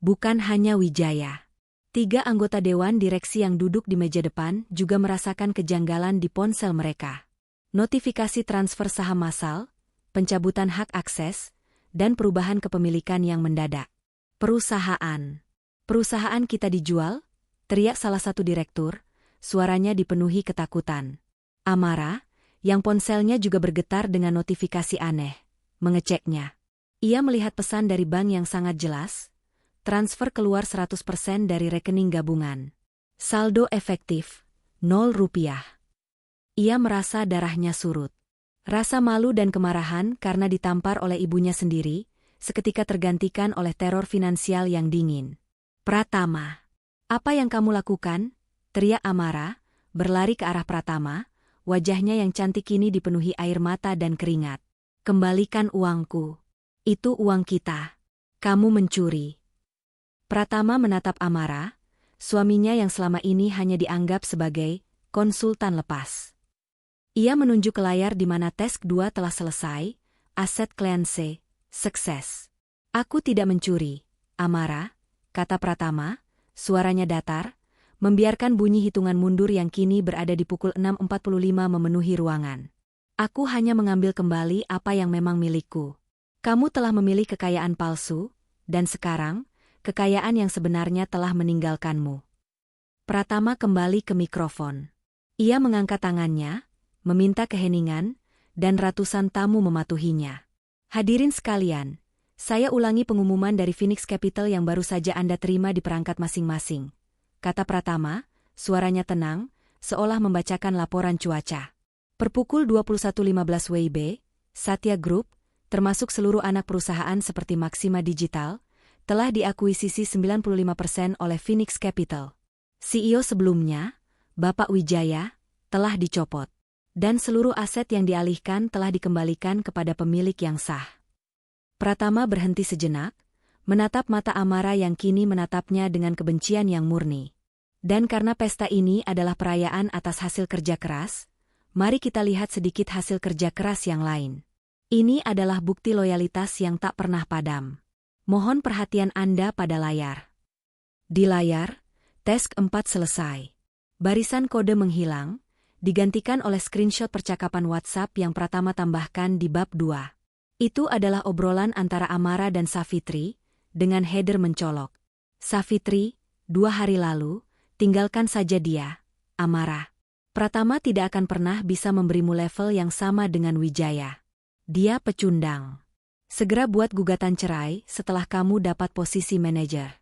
Bukan hanya Wijaya. 3 anggota dewan direksi yang duduk di meja depan juga merasakan kejanggalan di ponsel mereka. Notifikasi transfer saham massal, pencabutan hak akses, dan perubahan kepemilikan yang mendadak. Perusahaan kita dijual, teriak salah satu direktur, suaranya dipenuhi ketakutan. Amara, yang ponselnya juga bergetar dengan notifikasi aneh, mengeceknya. Ia melihat pesan dari bank yang sangat jelas, transfer keluar 100% dari rekening gabungan. Saldo efektif, 0 rupiah. Ia merasa darahnya surut. Rasa malu dan kemarahan karena ditampar oleh ibunya sendiri, seketika tergantikan oleh teror finansial yang dingin. Pratama, apa yang kamu lakukan? Teriak Amara, berlari ke arah Pratama, wajahnya yang cantik kini dipenuhi air mata dan keringat. Kembalikan uangku. Itu uang kita. Kamu mencuri. Pratama menatap Amara, suaminya yang selama ini hanya dianggap sebagai konsultan lepas. Ia menunjuk ke layar di mana task 2 telah selesai, aset cleanse, sukses. Aku tidak mencuri, Amara, kata Pratama, suaranya datar, membiarkan bunyi hitungan mundur yang kini berada di pukul 6.45 memenuhi ruangan. Aku hanya mengambil kembali apa yang memang milikku. Kamu telah memilih kekayaan palsu, dan sekarang, kekayaan yang sebenarnya telah meninggalkanmu. Pratama kembali ke mikrofon. Ia mengangkat tangannya, meminta keheningan, dan ratusan tamu mematuhinya. Hadirin sekalian, saya ulangi pengumuman dari Phoenix Capital yang baru saja Anda terima di perangkat masing-masing, kata Pratama, suaranya tenang, seolah membacakan laporan cuaca. Per pukul 21.15 WIB, Satya Group, termasuk seluruh anak perusahaan seperti Maxima Digital, telah diakuisisi 95% oleh Phoenix Capital. CEO sebelumnya, Bapak Wijaya, telah dicopot. Dan seluruh aset yang dialihkan telah dikembalikan kepada pemilik yang sah. Pratama berhenti sejenak, menatap mata Amara yang kini menatapnya dengan kebencian yang murni. Dan karena pesta ini adalah perayaan atas hasil kerja keras, mari kita lihat sedikit hasil kerja keras yang lain. Ini adalah bukti loyalitas yang tak pernah padam. Mohon perhatian Anda pada layar. Di layar, task 4 selesai. Barisan kode menghilang, digantikan oleh screenshot percakapan WhatsApp yang Pratama tambahkan di bab 2. Itu adalah obrolan antara Amara dan Savitri, dengan header mencolok. Savitri, 2 hari lalu, tinggalkan saja dia, Amara. Pratama tidak akan pernah bisa memberimu level yang sama dengan Wijaya. Dia pecundang. Segera buat gugatan cerai setelah kamu dapat posisi manajer.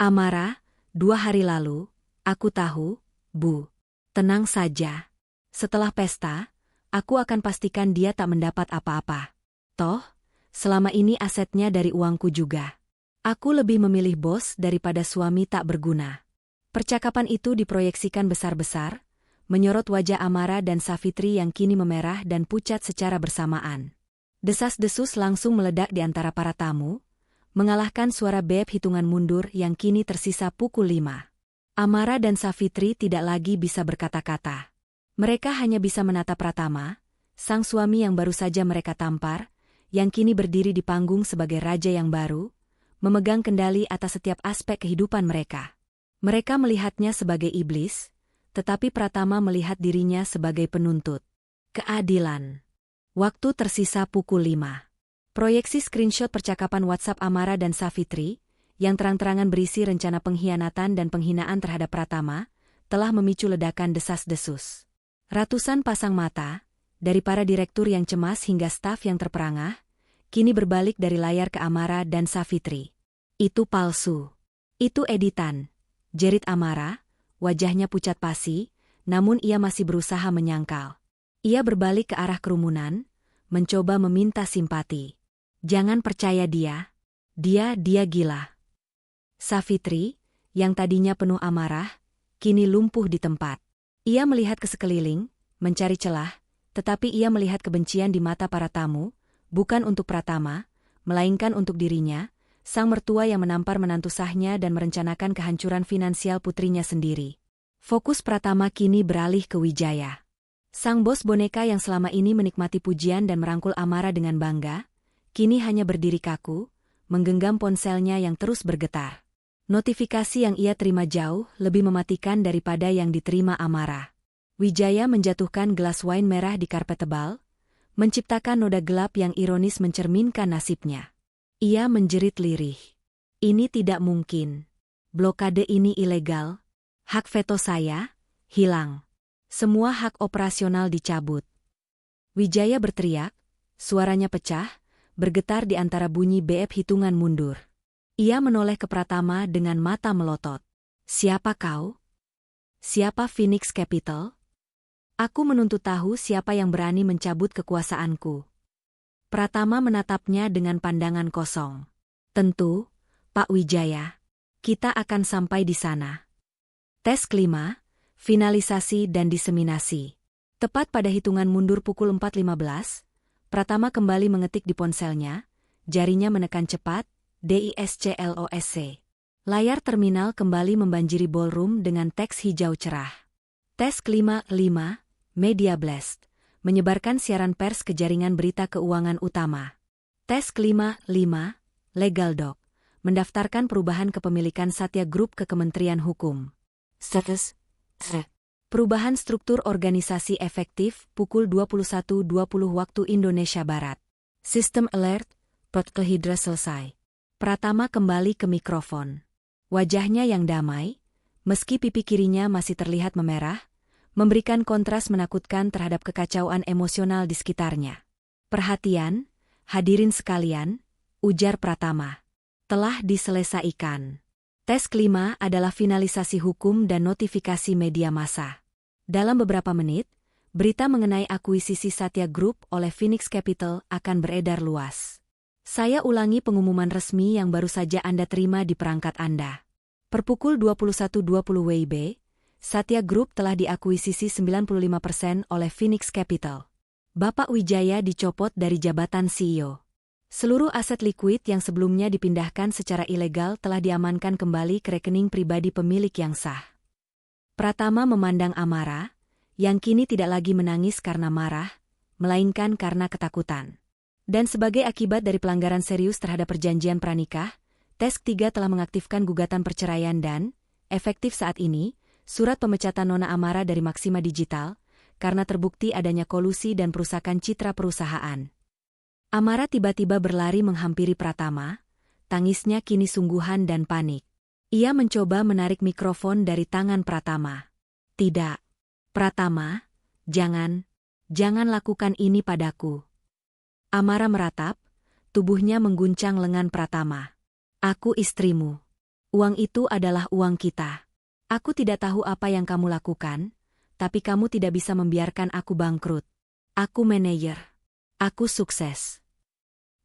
Amara, 2 hari lalu, aku tahu, Bu. Tenang saja. Setelah pesta, aku akan pastikan dia tak mendapat apa-apa. Toh, selama ini asetnya dari uangku juga. Aku lebih memilih bos daripada suami tak berguna. Percakapan itu diproyeksikan besar-besar, menyorot wajah Amara dan Savitri yang kini memerah dan pucat secara bersamaan. Desas-desus langsung meledak di antara para tamu, mengalahkan suara beb hitungan mundur yang kini tersisa pukul 5. Amara dan Savitri tidak lagi bisa berkata-kata. Mereka hanya bisa menatap Pratama, sang suami yang baru saja mereka tampar, yang kini berdiri di panggung sebagai raja yang baru, memegang kendali atas setiap aspek kehidupan mereka. Mereka melihatnya sebagai iblis, tetapi Pratama melihat dirinya sebagai penuntut keadilan. Waktu tersisa pukul 5. Proyeksi screenshot percakapan WhatsApp Amara dan Savitri, yang terang-terangan berisi rencana pengkhianatan dan penghinaan terhadap Pratama, telah memicu ledakan desas-desus. Ratusan pasang mata, dari para direktur yang cemas hingga staf yang terperangah, kini berbalik dari layar ke Amara dan Savitri. Itu palsu. Itu editan, jerit Amara, wajahnya pucat pasi, namun ia masih berusaha menyangkal. Ia berbalik ke arah kerumunan, mencoba meminta simpati. Jangan percaya dia. Dia gila. Savitri, yang tadinya penuh amarah, kini lumpuh di tempat. Ia melihat ke sekeliling, mencari celah, tetapi ia melihat kebencian di mata para tamu, bukan untuk Pratama, melainkan untuk dirinya, sang mertua yang menampar menantu sahnya dan merencanakan kehancuran finansial putrinya sendiri. Fokus Pratama kini beralih ke Wijaya. Sang bos boneka yang selama ini menikmati pujian dan merangkul Amara dengan bangga, kini hanya berdiri kaku, menggenggam ponselnya yang terus bergetar. Notifikasi yang ia terima jauh lebih mematikan daripada yang diterima Amara. Wijaya menjatuhkan gelas wine merah di karpet tebal, menciptakan noda gelap yang ironis mencerminkan nasibnya. Ia menjerit lirih. Ini tidak mungkin. Blokade ini ilegal. Hak veto saya hilang. Semua hak operasional dicabut. Wijaya berteriak, suaranya pecah, bergetar di antara bunyi beep hitungan mundur. Ia menoleh ke Pratama dengan mata melotot. Siapa kau? Siapa Phoenix Capital? Aku menuntut tahu siapa yang berani mencabut kekuasaanku. Pratama menatapnya dengan pandangan kosong. Tentu, Pak Wijaya. Kita akan sampai di sana. Tes kelima, finalisasi dan diseminasi. Tepat pada hitungan mundur pukul 4.15, Pratama kembali mengetik di ponselnya, jarinya menekan cepat, DISCLOSC. Layar terminal kembali membanjiri ballroom dengan teks hijau cerah. Tes kelima 5, Media Blast, menyebarkan siaran pers ke jaringan berita keuangan utama. Tes kelima 5, Legal Doc, mendaftarkan perubahan kepemilikan Satya Group ke Kementerian Hukum. Status perubahan struktur organisasi efektif pukul 21.20 waktu Indonesia Barat. Sistem alert, Protokol selesai. Pratama kembali ke mikrofon. Wajahnya yang damai, meski pipi kirinya masih terlihat memerah, memberikan kontras menakutkan terhadap kekacauan emosional di sekitarnya. Perhatian, hadirin sekalian, ujar Pratama. Telah diselesaikan. Tes kelima adalah finalisasi hukum dan notifikasi media massa. Dalam beberapa menit, berita mengenai akuisisi Satya Group oleh Phoenix Capital akan beredar luas. Saya ulangi pengumuman resmi yang baru saja Anda terima di perangkat Anda. Per pukul 21.20 WIB, Satya Group telah diakuisisi 95% oleh Phoenix Capital. Bapak Wijaya dicopot dari jabatan CEO. Seluruh aset likuid yang sebelumnya dipindahkan secara ilegal telah diamankan kembali ke rekening pribadi pemilik yang sah. Pratama memandang Amara, yang kini tidak lagi menangis karena marah, melainkan karena ketakutan. Dan sebagai akibat dari pelanggaran serius terhadap perjanjian pranikah, Tes 3 telah mengaktifkan gugatan perceraian dan, efektif saat ini, surat pemecatan Nona Amara dari Maxima Digital, karena terbukti adanya kolusi dan perusakan citra perusahaan. Amara tiba-tiba berlari menghampiri Pratama, tangisnya kini sungguhan dan panik. Ia mencoba menarik mikrofon dari tangan Pratama. Tidak. Pratama, jangan lakukan ini padaku. Amara meratap, tubuhnya mengguncang lengan Pratama. Aku istrimu. Uang itu adalah uang kita. Aku tidak tahu apa yang kamu lakukan, tapi kamu tidak bisa membiarkan aku bangkrut. Aku manajer. Aku sukses.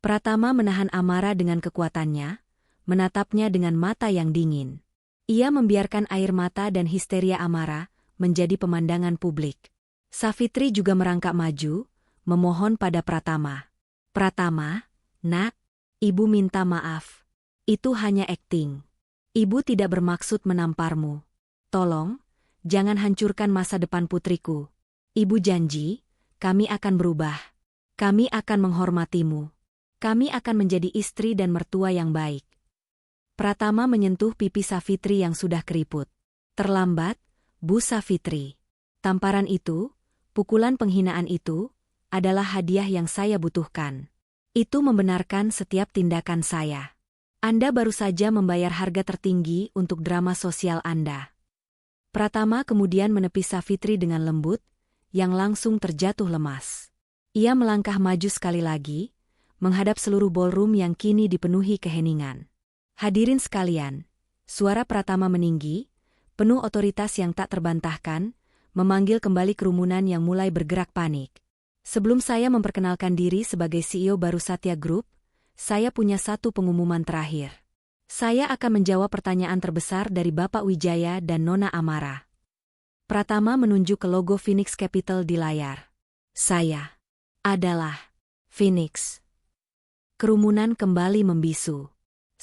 Pratama menahan Amara dengan kekuatannya, menatapnya dengan mata yang dingin. Ia membiarkan air mata dan histeria Amara menjadi pemandangan publik. Savitri juga merangkak maju, memohon pada Pratama. Pratama, nak, ibu minta maaf. Itu hanya akting. Ibu tidak bermaksud menamparmu. Tolong, jangan hancurkan masa depan putriku. Ibu janji, kami akan berubah. Kami akan menghormatimu. Kami akan menjadi istri dan mertua yang baik. Pratama menyentuh pipi Savitri yang sudah keriput. Terlambat, Bu Savitri. Tamparan itu, pukulan penghinaan itu, adalah hadiah yang saya butuhkan. Itu membenarkan setiap tindakan saya. Anda baru saja membayar harga tertinggi untuk drama sosial Anda. Pratama kemudian menepis Savitri dengan lembut, yang langsung terjatuh lemas. Ia melangkah maju sekali lagi, menghadap seluruh ballroom yang kini dipenuhi keheningan. Hadirin sekalian, suara Pratama meninggi, penuh otoritas yang tak terbantahkan, memanggil kembali kerumunan yang mulai bergerak panik. Sebelum saya memperkenalkan diri sebagai CEO baru Satya Group, saya punya satu pengumuman terakhir. Saya akan menjawab pertanyaan terbesar dari Bapak Wijaya dan Nona Amara. Pratama menunjuk ke logo Phoenix Capital di layar. Saya adalah Phoenix. Kerumunan kembali membisu.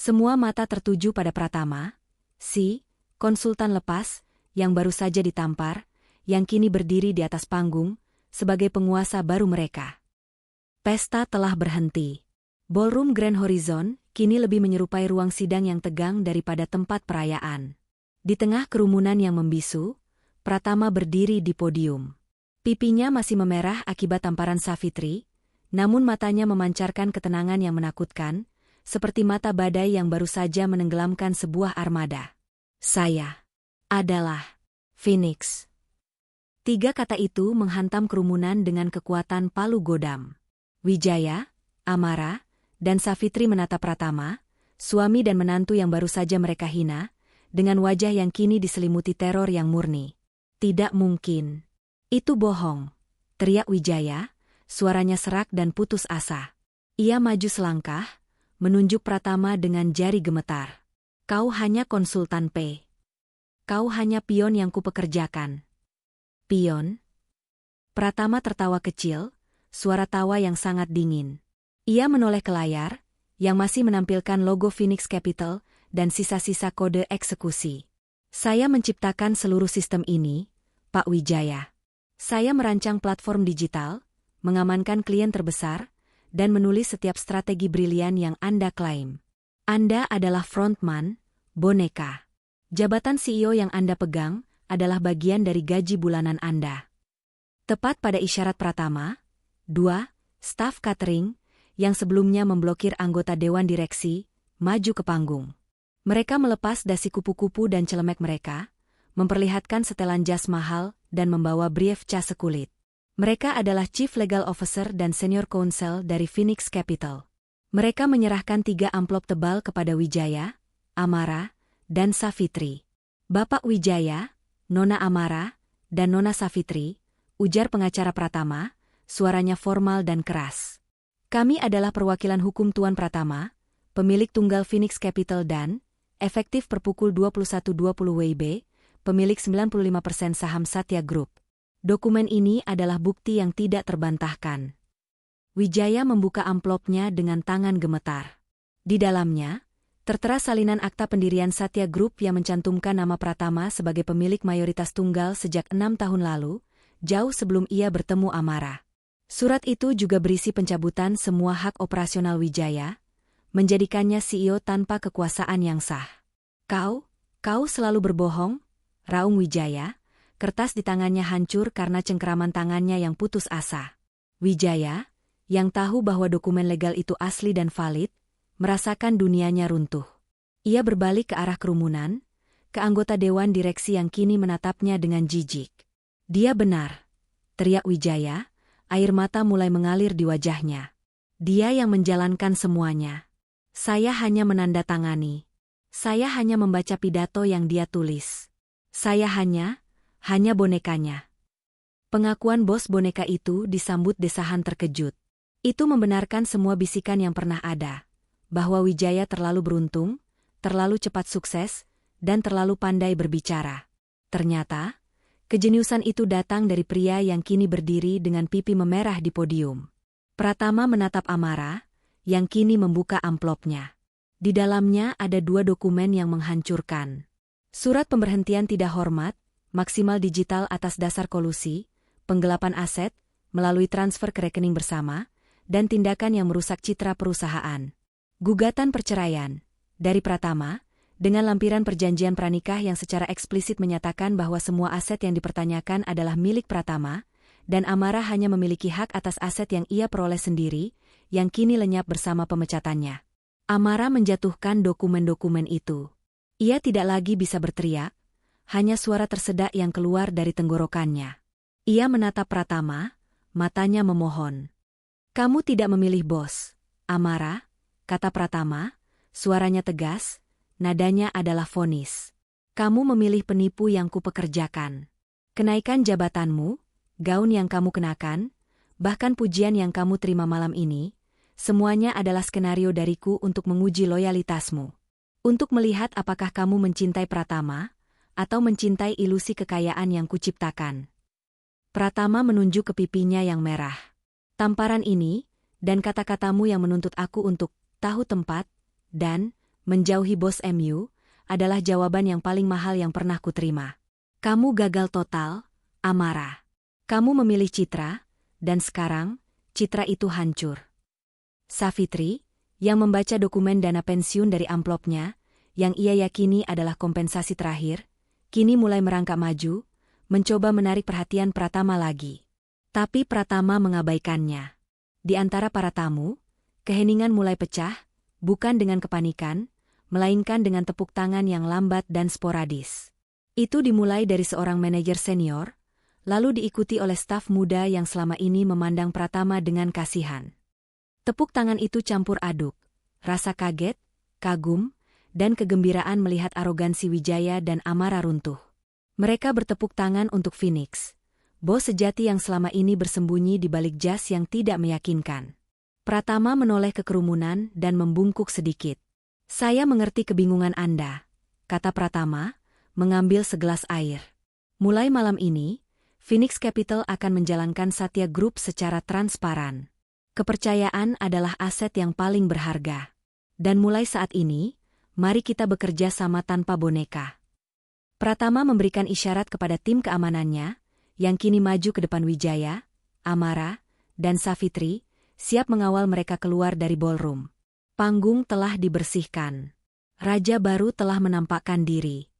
Semua mata tertuju pada Pratama, si konsultan lepas, yang baru saja ditampar, yang kini berdiri di atas panggung, sebagai penguasa baru mereka. Pesta telah berhenti. Ballroom Grand Horizon kini lebih menyerupai ruang sidang yang tegang daripada tempat perayaan. Di tengah kerumunan yang membisu, Pratama berdiri di podium. Pipinya masih memerah akibat tamparan Savitri, namun matanya memancarkan ketenangan yang menakutkan, seperti mata badai yang baru saja menenggelamkan sebuah armada. Saya adalah Phoenix. 3 kata itu menghantam kerumunan dengan kekuatan palu godam. Wijaya, Amara, dan Savitri menatap Pratama, suami dan menantu yang baru saja mereka hina, dengan wajah yang kini diselimuti teror yang murni. Tidak mungkin. Itu bohong, teriak Wijaya, suaranya serak dan putus asa. Ia maju selangkah, menunjuk Pratama dengan jari gemetar. Kau hanya konsultan P. Kau hanya pion yang kupekerjakan. Pion? Pratama tertawa kecil, suara tawa yang sangat dingin. Ia menoleh ke layar, yang masih menampilkan logo Phoenix Capital dan sisa-sisa kode eksekusi. Saya menciptakan seluruh sistem ini, Pak Wijaya. Saya merancang platform digital, mengamankan klien terbesar, dan menulis setiap strategi brilian yang Anda klaim. Anda adalah frontman, boneka. Jabatan CEO yang Anda pegang adalah bagian dari gaji bulanan Anda. Tepat pada isyarat Pratama, 2 staf catering, yang sebelumnya memblokir anggota dewan direksi, maju ke panggung. Mereka melepas dasi kupu-kupu dan celemek mereka, memperlihatkan setelan jas mahal dan membawa brief cas sekulit. Mereka adalah Chief Legal Officer dan Senior Counsel dari Phoenix Capital. Mereka menyerahkan 3 amplop tebal kepada Wijaya, Amara, dan Savitri. Bapak Wijaya, Nona Amara, dan Nona Savitri, ujar pengacara Pratama, suaranya formal dan keras. Kami adalah perwakilan hukum Tuan Pratama, pemilik tunggal Phoenix Capital dan, efektif per pukul 21.20 WIB, pemilik 95% saham Satya Group. Dokumen ini adalah bukti yang tidak terbantahkan. Wijaya membuka amplopnya dengan tangan gemetar. Di dalamnya, tertera salinan akta pendirian Satya Group yang mencantumkan nama Pratama sebagai pemilik mayoritas tunggal sejak 6 tahun lalu, jauh sebelum ia bertemu Amara. Surat itu juga berisi pencabutan semua hak operasional Wijaya, menjadikannya CEO tanpa kekuasaan yang sah. Kau selalu berbohong, raung Wijaya, kertas di tangannya hancur karena cengkeraman tangannya yang putus asa. Wijaya, yang tahu bahwa dokumen legal itu asli dan valid, merasakan dunianya runtuh. Ia berbalik ke arah kerumunan, ke anggota dewan direksi yang kini menatapnya dengan jijik. Dia benar, teriak Wijaya, air mata mulai mengalir di wajahnya. Dia yang menjalankan semuanya. Saya hanya menandatangani. Saya hanya membaca pidato yang dia tulis. Saya hanya bonekanya. Pengakuan bos boneka itu disambut desahan terkejut. Itu membenarkan semua bisikan yang pernah ada, bahwa Wijaya terlalu beruntung, terlalu cepat sukses, dan terlalu pandai berbicara. Ternyata, kejeniusan itu datang dari pria yang kini berdiri dengan pipi memerah di podium. Pratama menatap Amara, yang kini membuka amplopnya. Di dalamnya ada 2 dokumen yang menghancurkan. Surat pemberhentian tidak hormat, maksimal digital atas dasar kolusi, penggelapan aset, melalui transfer ke rekening bersama, dan tindakan yang merusak citra perusahaan. Gugatan perceraian, dari Pratama, dengan lampiran perjanjian pranikah yang secara eksplisit menyatakan bahwa semua aset yang dipertanyakan adalah milik Pratama, dan Amara hanya memiliki hak atas aset yang ia peroleh sendiri, yang kini lenyap bersama pemecatannya. Amara menjatuhkan dokumen-dokumen itu. Ia tidak lagi bisa berteriak, hanya suara tersedak yang keluar dari tenggorokannya. Ia menatap Pratama, matanya memohon. Kamu tidak memilih bos, Amara, kata Pratama, suaranya tegas, nadanya adalah vonis. Kamu memilih penipu yang kupekerjakan. Kenaikan jabatanmu, gaun yang kamu kenakan, bahkan pujian yang kamu terima malam ini, semuanya adalah skenario dariku untuk menguji loyalitasmu. Untuk melihat apakah kamu mencintai Pratama, atau mencintai ilusi kekayaan yang kuciptakan. Pratama menunjuk ke pipinya yang merah. Tamparan ini, dan kata-katamu yang menuntut aku untuk tahu tempat, dan menjauhi bos MU, adalah jawaban yang paling mahal yang pernah kuterima. Kamu gagal total, Amara. Kamu memilih Citra, dan sekarang, Citra itu hancur. Savitri, yang membaca dokumen dana pensiun dari amplopnya, yang ia yakini adalah kompensasi terakhir, kini mulai merangkak maju, mencoba menarik perhatian Pratama lagi. Tapi Pratama mengabaikannya. Di antara para tamu, keheningan mulai pecah, bukan dengan kepanikan, melainkan dengan tepuk tangan yang lambat dan sporadis. Itu dimulai dari seorang manajer senior, lalu diikuti oleh staf muda yang selama ini memandang Pratama dengan kasihan. Tepuk tangan itu campur aduk, rasa kaget, kagum, dan kegembiraan melihat arogansi Wijaya dan Amara runtuh. Mereka bertepuk tangan untuk Phoenix, bos sejati yang selama ini bersembunyi di balik jas yang tidak meyakinkan. Pratama menoleh ke kerumunan dan membungkuk sedikit. Saya mengerti kebingungan Anda, kata Pratama, mengambil segelas air. Mulai malam ini, Phoenix Capital akan menjalankan Satya Group secara transparan. Kepercayaan adalah aset yang paling berharga. Dan mulai saat ini, mari kita bekerja sama tanpa boneka. Pratama memberikan isyarat kepada tim keamanannya, yang kini maju ke depan Wijaya, Amara, dan Savitri, siap mengawal mereka keluar dari ballroom. Panggung telah dibersihkan. Raja baru telah menampakkan diri.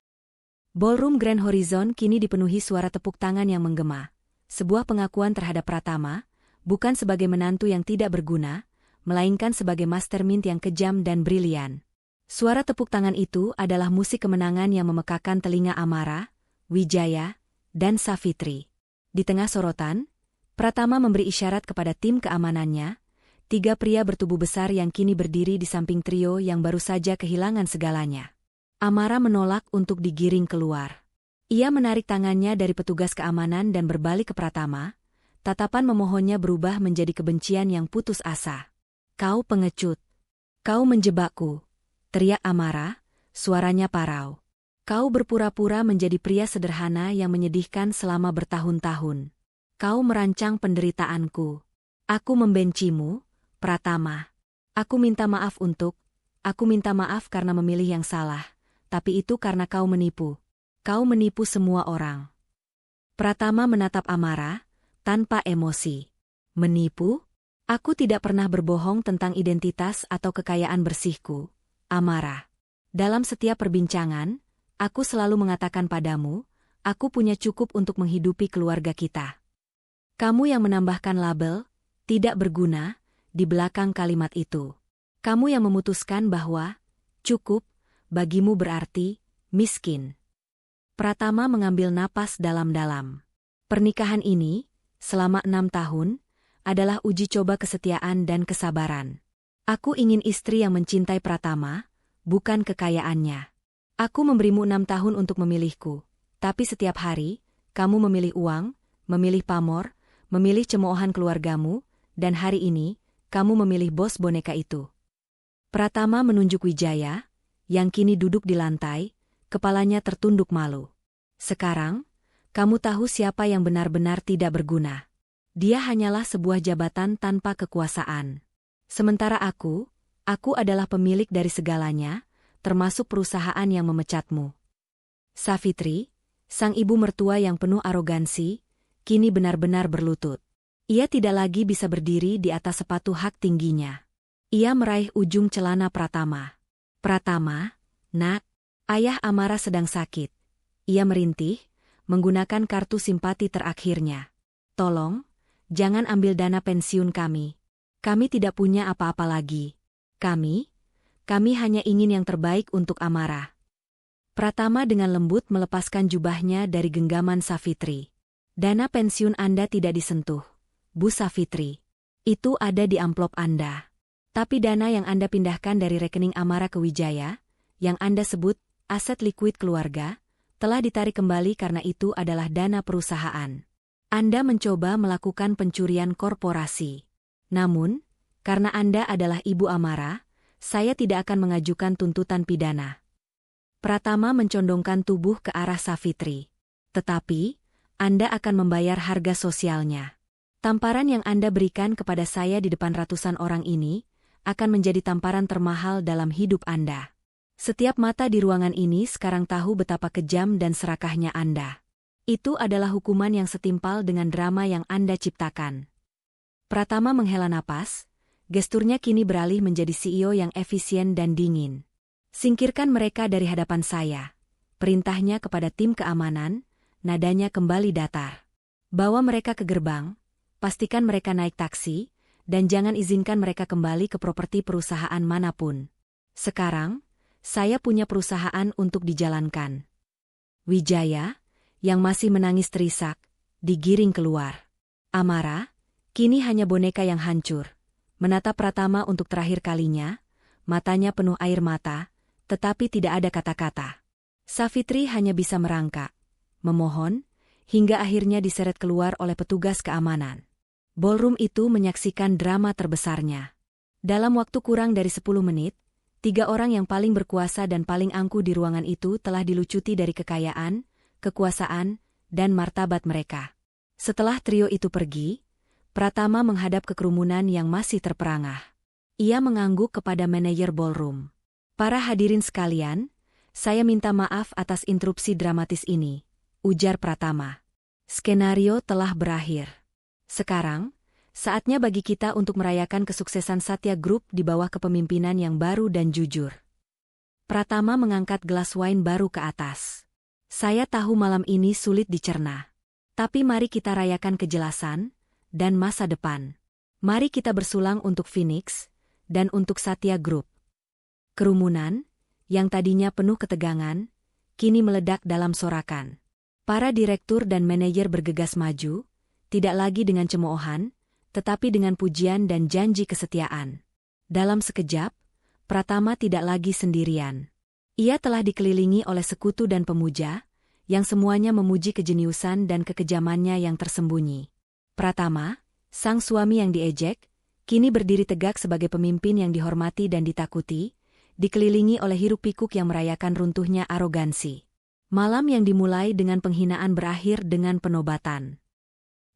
Ballroom Grand Horizon kini dipenuhi suara tepuk tangan yang menggema. Sebuah pengakuan terhadap Pratama, bukan sebagai menantu yang tidak berguna, melainkan sebagai mastermind yang kejam dan brilian. Suara tepuk tangan itu adalah musik kemenangan yang memekakan telinga Amara, Wijaya, dan Savitri. Di tengah sorotan, Pratama memberi isyarat kepada tim keamanannya, 3 pria bertubuh besar yang kini berdiri di samping trio yang baru saja kehilangan segalanya. Amara menolak untuk digiring keluar. Ia menarik tangannya dari petugas keamanan dan berbalik ke Pratama, tatapan memohonnya berubah menjadi kebencian yang putus asa. Kau pengecut. Kau menjebakku, teriak Amara, suaranya parau. Kau berpura-pura menjadi pria sederhana yang menyedihkan selama bertahun-tahun. Kau merancang penderitaanku. Aku membencimu, Pratama. Aku minta maaf karena memilih yang salah, tapi itu karena kau menipu. Kau menipu semua orang. Pratama menatap Amara, tanpa emosi. Menipu? Aku tidak pernah berbohong tentang identitas atau kekayaan bersihku, Amara. Dalam setiap perbincangan, aku selalu mengatakan padamu, aku punya cukup untuk menghidupi keluarga kita. Kamu yang menambahkan label, tidak berguna, di belakang kalimat itu. Kamu yang memutuskan bahwa, cukup, bagimu berarti, miskin. Pratama mengambil napas dalam-dalam. Pernikahan ini, selama 6 tahun, adalah uji coba kesetiaan dan kesabaran. Aku ingin istri yang mencintai Pratama, bukan kekayaannya. Aku memberimu 6 tahun untuk memilihku, tapi setiap hari, kamu memilih uang, memilih pamor, memilih cemoohan keluargamu, dan hari ini, kamu memilih bos boneka itu. Pratama menunjuk Wijaya, yang kini duduk di lantai, kepalanya tertunduk malu. Sekarang, kamu tahu siapa yang benar-benar tidak berguna. Dia hanyalah sebuah jabatan tanpa kekuasaan. Sementara aku adalah pemilik dari segalanya, termasuk perusahaan yang memecatmu. Savitri, sang ibu mertua yang penuh arogansi, kini benar-benar berlutut. Ia tidak lagi bisa berdiri di atas sepatu hak tingginya. Ia meraih ujung celana Pratama. Pratama, nak, ayah Amara sedang sakit. Ia merintih, menggunakan kartu simpati terakhirnya. Tolong, jangan ambil dana pensiun kami. Kami tidak punya apa-apa lagi. Kami hanya ingin yang terbaik untuk Amara. Pratama dengan lembut melepaskan jubahnya dari genggaman Savitri. Dana pensiun Anda tidak disentuh, Bu Savitri. Itu ada di amplop Anda. Tapi dana yang Anda pindahkan dari rekening Amara ke Wijaya, yang Anda sebut aset likuid keluarga, telah ditarik kembali karena itu adalah dana perusahaan. Anda mencoba melakukan pencurian korporasi. Namun, karena Anda adalah ibu Amara, saya tidak akan mengajukan tuntutan pidana. Pratama mencondongkan tubuh ke arah Savitri. Tetapi, Anda akan membayar harga sosialnya. Tamparan yang Anda berikan kepada saya di depan ratusan orang ini, akan menjadi tamparan termahal dalam hidup Anda. Setiap mata di ruangan ini sekarang tahu betapa kejam dan serakahnya Anda. Itu adalah hukuman yang setimpal dengan drama yang Anda ciptakan. Pratama menghela napas, gesturnya kini beralih menjadi CEO yang efisien dan dingin. Singkirkan mereka dari hadapan saya. Perintahnya kepada tim keamanan, nadanya kembali datar. Bawa mereka ke gerbang, pastikan mereka naik taksi, dan jangan izinkan mereka kembali ke properti perusahaan manapun. Sekarang, saya punya perusahaan untuk dijalankan. Wijaya, yang masih menangis terisak, digiring keluar. Amara, kini hanya boneka yang hancur, menatap Pratama untuk terakhir kalinya, matanya penuh air mata, tetapi tidak ada kata-kata. Savitri hanya bisa merangkak, memohon, hingga akhirnya diseret keluar oleh petugas keamanan. Ballroom itu menyaksikan drama terbesarnya. Dalam waktu kurang dari 10 menit, 3 orang yang paling berkuasa dan paling angkuh di ruangan itu telah dilucuti dari kekayaan, kekuasaan, dan martabat mereka. Setelah trio itu pergi, Pratama menghadap ke kerumunan yang masih terperangah. Ia mengangguk kepada manajer ballroom. Para hadirin sekalian, saya minta maaf atas interupsi dramatis ini, ujar Pratama. Skenario telah berakhir. Sekarang, saatnya bagi kita untuk merayakan kesuksesan Satya Group di bawah kepemimpinan yang baru dan jujur. Pratama mengangkat gelas wine baru ke atas. Saya tahu malam ini sulit dicerna. Tapi mari kita rayakan kejelasan dan masa depan. Mari kita bersulang untuk Phoenix dan untuk Satya Group. Kerumunan, yang tadinya penuh ketegangan, kini meledak dalam sorakan. Para direktur dan manajer bergegas maju, tidak lagi dengan cemoohan, tetapi dengan pujian dan janji kesetiaan. Dalam sekejap, Pratama tidak lagi sendirian. Ia telah dikelilingi oleh sekutu dan pemuja, yang semuanya memuji kejeniusan dan kekejamannya yang tersembunyi. Pratama, sang suami yang diejek, kini berdiri tegak sebagai pemimpin yang dihormati dan ditakuti, dikelilingi oleh hiruk-pikuk yang merayakan runtuhnya arogansi. Malam yang dimulai dengan penghinaan berakhir dengan penobatan.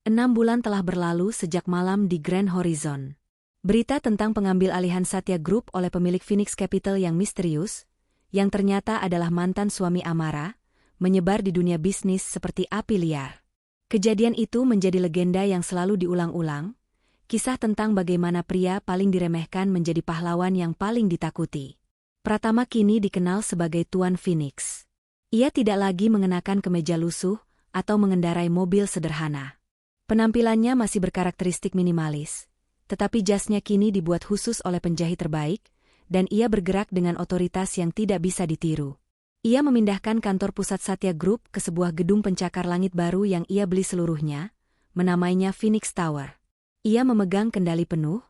6 bulan telah berlalu sejak malam di Grand Horizon. Berita tentang pengambil alihan Satya Group oleh pemilik Phoenix Capital yang misterius, yang ternyata adalah mantan suami Amara, menyebar di dunia bisnis seperti api liar. Kejadian itu menjadi legenda yang selalu diulang-ulang, kisah tentang bagaimana pria paling diremehkan menjadi pahlawan yang paling ditakuti. Pratama kini dikenal sebagai Tuan Phoenix. Ia tidak lagi mengenakan kemeja lusuh atau mengendarai mobil sederhana. Penampilannya masih berkarakteristik minimalis, tetapi jasnya kini dibuat khusus oleh penjahit terbaik, dan ia bergerak dengan otoritas yang tidak bisa ditiru. Ia memindahkan kantor pusat Satya Group ke sebuah gedung pencakar langit baru yang ia beli seluruhnya, menamainya Phoenix Tower. Ia memegang kendali penuh,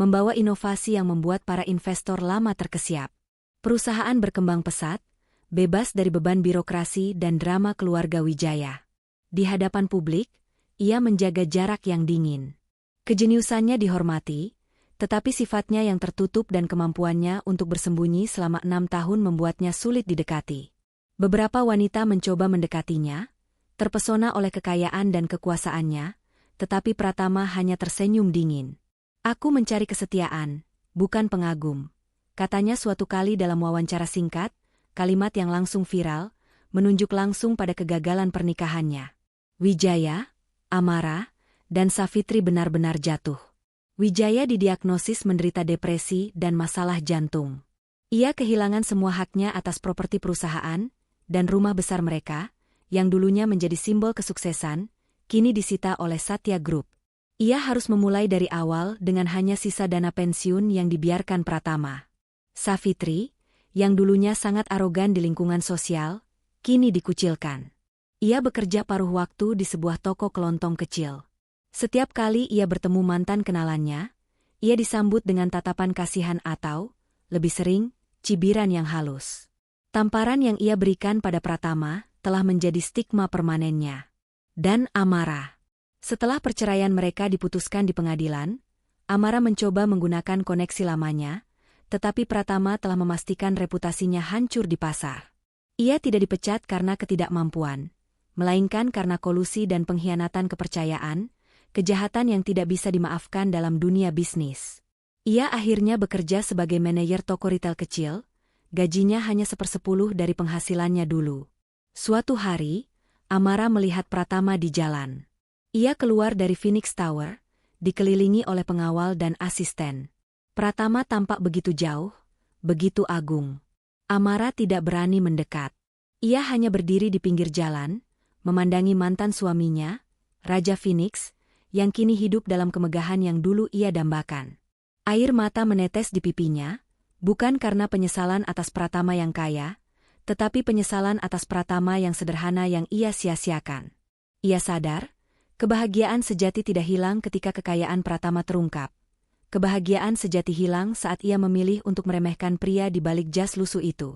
membawa inovasi yang membuat para investor lama terkesiap. Perusahaan berkembang pesat, bebas dari beban birokrasi dan drama keluarga Wijaya. Di hadapan publik, ia menjaga jarak yang dingin. Kejeniusannya dihormati, tetapi sifatnya yang tertutup dan kemampuannya untuk bersembunyi selama 6 tahun membuatnya sulit didekati. Beberapa wanita mencoba mendekatinya, terpesona oleh kekayaan dan kekuasaannya, tetapi Pratama hanya tersenyum dingin. "Aku mencari kesetiaan, bukan pengagum," katanya suatu kali dalam wawancara singkat, kalimat yang langsung viral, menunjuk langsung pada kegagalan pernikahannya. Wijaya, Amara, dan Savitri benar-benar jatuh. Wijaya didiagnosis menderita depresi dan masalah jantung. Ia kehilangan semua haknya atas properti perusahaan dan rumah besar mereka, yang dulunya menjadi simbol kesuksesan, kini disita oleh Satya Group. Ia harus memulai dari awal dengan hanya sisa dana pensiun yang dibiarkan Pratama. Savitri, yang dulunya sangat arogan di lingkungan sosial, kini dikucilkan. Ia bekerja paruh waktu di sebuah toko kelontong kecil. Setiap kali ia bertemu mantan kenalannya, ia disambut dengan tatapan kasihan atau, lebih sering, cibiran yang halus. Tamparan yang ia berikan pada Pratama telah menjadi stigma permanennya. Dan Amara. Setelah perceraian mereka diputuskan di pengadilan, Amara mencoba menggunakan koneksi lamanya, tetapi Pratama telah memastikan reputasinya hancur di pasar. Ia tidak dipecat karena ketidakmampuan, melainkan karena kolusi dan pengkhianatan kepercayaan, kejahatan yang tidak bisa dimaafkan dalam dunia bisnis. Ia akhirnya bekerja sebagai manajer toko retail kecil, gajinya hanya 1/10 dari penghasilannya dulu. Suatu hari, Amara melihat Pratama di jalan. Ia keluar dari Phoenix Tower, dikelilingi oleh pengawal dan asisten. Pratama tampak begitu jauh, begitu agung. Amara tidak berani mendekat. Ia hanya berdiri di pinggir jalan, memandangi mantan suaminya, Raja Phoenix, yang kini hidup dalam kemegahan yang dulu ia dambakan. Air mata menetes di pipinya, bukan karena penyesalan atas Pratama yang kaya, tetapi penyesalan atas Pratama yang sederhana yang ia sia-siakan. Ia sadar, kebahagiaan sejati tidak hilang ketika kekayaan Pratama terungkap. Kebahagiaan sejati hilang saat ia memilih untuk meremehkan pria di balik jas lusuh itu.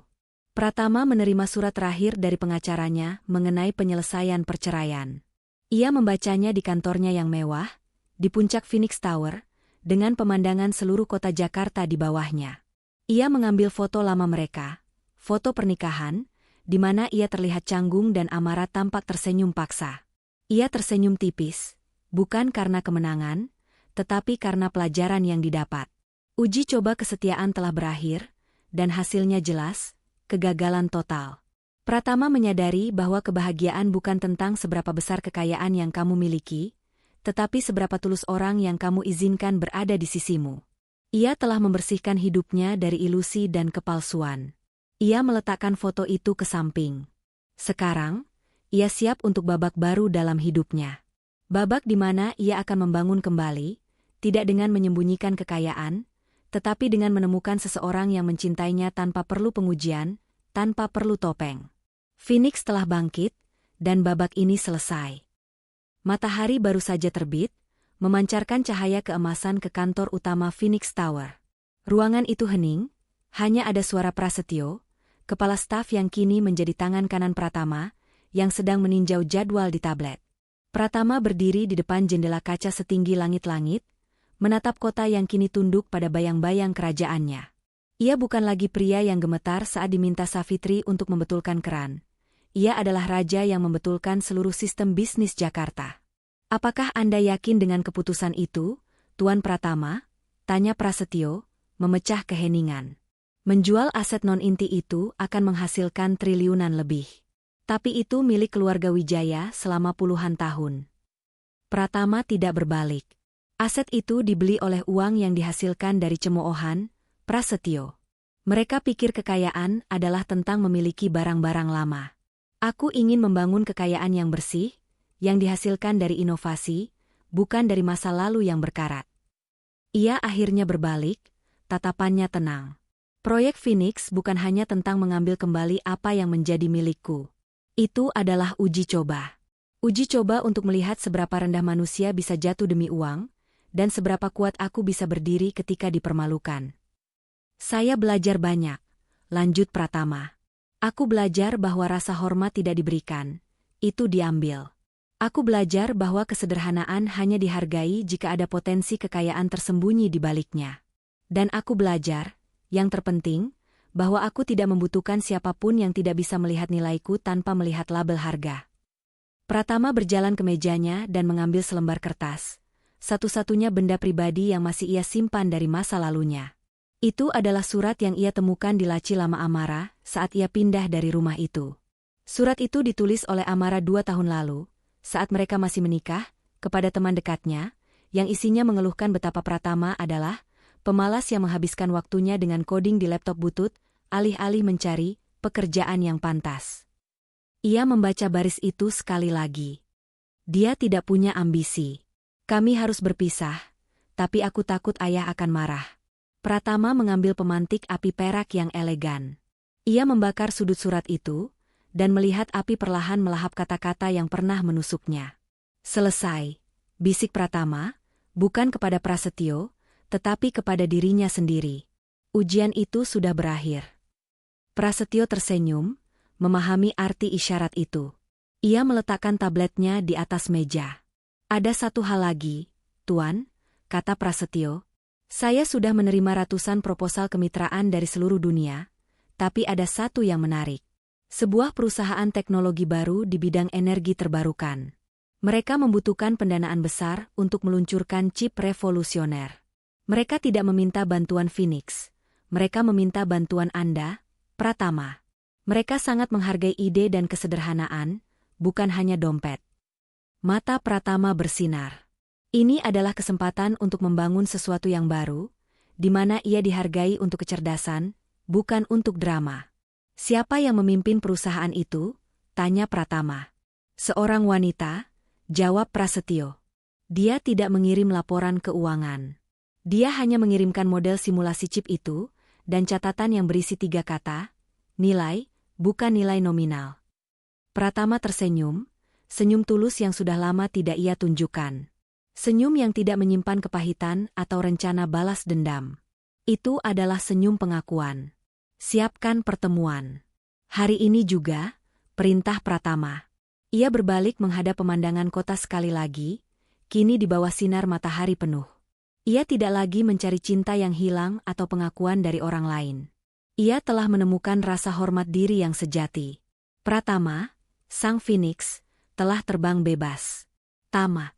Pratama menerima surat terakhir dari pengacaranya mengenai penyelesaian perceraian. Ia membacanya di kantornya yang mewah, di puncak Phoenix Tower, dengan pemandangan seluruh kota Jakarta di bawahnya. Ia mengambil foto lama mereka, foto pernikahan, di mana ia terlihat canggung dan Amara tampak tersenyum paksa. Ia tersenyum tipis, bukan karena kemenangan, tetapi karena pelajaran yang didapat. Uji coba kesetiaan telah berakhir, dan hasilnya jelas, kegagalan total. Pratama menyadari bahwa kebahagiaan bukan tentang seberapa besar kekayaan yang kamu miliki, tetapi seberapa tulus orang yang kamu izinkan berada di sisimu. Ia telah membersihkan hidupnya dari ilusi dan kepalsuan. Ia meletakkan foto itu ke samping. Sekarang, ia siap untuk babak baru dalam hidupnya. Babak di mana ia akan membangun kembali, tidak dengan menyembunyikan kekayaan, tetapi dengan menemukan seseorang yang mencintainya tanpa perlu pengujian, tanpa perlu topeng. Phoenix telah bangkit, dan babak ini selesai. Matahari baru saja terbit, memancarkan cahaya keemasan ke kantor utama Phoenix Tower. Ruangan itu hening, hanya ada suara Prasetyo, kepala staf yang kini menjadi tangan kanan Pratama, yang sedang meninjau jadwal di tablet. Pratama berdiri di depan jendela kaca setinggi langit-langit, menatap kota yang kini tunduk pada bayang-bayang kerajaannya. Ia bukan lagi pria yang gemetar saat diminta Savitri untuk membetulkan keran. Ia adalah raja yang membetulkan seluruh sistem bisnis Jakarta. Apakah Anda yakin dengan keputusan itu, Tuan Pratama? Tanya Prasetyo, memecah keheningan. Menjual aset non-inti itu akan menghasilkan triliunan lebih. Tapi itu milik keluarga Wijaya selama puluhan tahun. Pratama tidak berbalik. Aset itu dibeli oleh uang yang dihasilkan dari cemoohan, Prasetyo. Mereka pikir kekayaan adalah tentang memiliki barang-barang lama. Aku ingin membangun kekayaan yang bersih, yang dihasilkan dari inovasi, bukan dari masa lalu yang berkarat. Ia akhirnya berbalik, tatapannya tenang. Proyek Phoenix bukan hanya tentang mengambil kembali apa yang menjadi milikku. Itu adalah uji coba. Uji coba untuk melihat seberapa rendah manusia bisa jatuh demi uang, dan seberapa kuat aku bisa berdiri ketika dipermalukan. Saya belajar banyak, lanjut Pratama. Aku belajar bahwa rasa hormat tidak diberikan, itu diambil. Aku belajar bahwa kesederhanaan hanya dihargai jika ada potensi kekayaan tersembunyi di baliknya. Dan aku belajar, yang terpenting, bahwa aku tidak membutuhkan siapapun yang tidak bisa melihat nilaiku tanpa melihat label harga. Pratama berjalan ke mejanya dan mengambil selembar kertas, satu-satunya benda pribadi yang masih ia simpan dari masa lalunya. Itu adalah surat yang ia temukan di laci lama Amara saat ia pindah dari rumah itu. Surat itu ditulis oleh Amara 2 tahun lalu, saat mereka masih menikah, kepada teman dekatnya, yang isinya mengeluhkan betapa Pratama adalah pemalas yang menghabiskan waktunya dengan coding di laptop butut, alih-alih mencari pekerjaan yang pantas. Ia membaca baris itu sekali lagi. Dia tidak punya ambisi. Kami harus berpisah, tapi aku takut ayah akan marah. Pratama mengambil pemantik api perak yang elegan. Ia membakar sudut surat itu, dan melihat api perlahan melahap kata-kata yang pernah menusuknya. Selesai, bisik Pratama, bukan kepada Prasetyo, tetapi kepada dirinya sendiri. Ujian itu sudah berakhir. Prasetyo tersenyum, memahami arti isyarat itu. Ia meletakkan tabletnya di atas meja. Ada satu hal lagi, Tuan, kata Prasetyo. Saya sudah menerima ratusan proposal kemitraan dari seluruh dunia, tapi ada satu yang menarik. Sebuah perusahaan teknologi baru di bidang energi terbarukan. Mereka membutuhkan pendanaan besar untuk meluncurkan chip revolusioner. Mereka tidak meminta bantuan Phoenix. Mereka meminta bantuan Anda, Pratama. Mereka sangat menghargai ide dan kesederhanaan, bukan hanya dompet. Mata Pratama bersinar. Ini adalah kesempatan untuk membangun sesuatu yang baru, di mana ia dihargai untuk kecerdasan, bukan untuk drama. Siapa yang memimpin perusahaan itu? Tanya Pratama. Seorang wanita, jawab Prasetyo. Dia tidak mengirim laporan keuangan. Dia hanya mengirimkan model simulasi chip itu, dan catatan yang berisi 3 kata, nilai, bukan nilai nominal. Pratama tersenyum, senyum tulus yang sudah lama tidak ia tunjukkan. Senyum yang tidak menyimpan kepahitan atau rencana balas dendam. Itu adalah senyum pengakuan. Siapkan pertemuan. Hari ini juga, perintah Pratama. Ia berbalik menghadap pemandangan kota sekali lagi, kini di bawah sinar matahari penuh. Ia tidak lagi mencari cinta yang hilang atau pengakuan dari orang lain. Ia telah menemukan rasa hormat diri yang sejati. Pratama, sang Phoenix, telah terbang bebas. Tamat.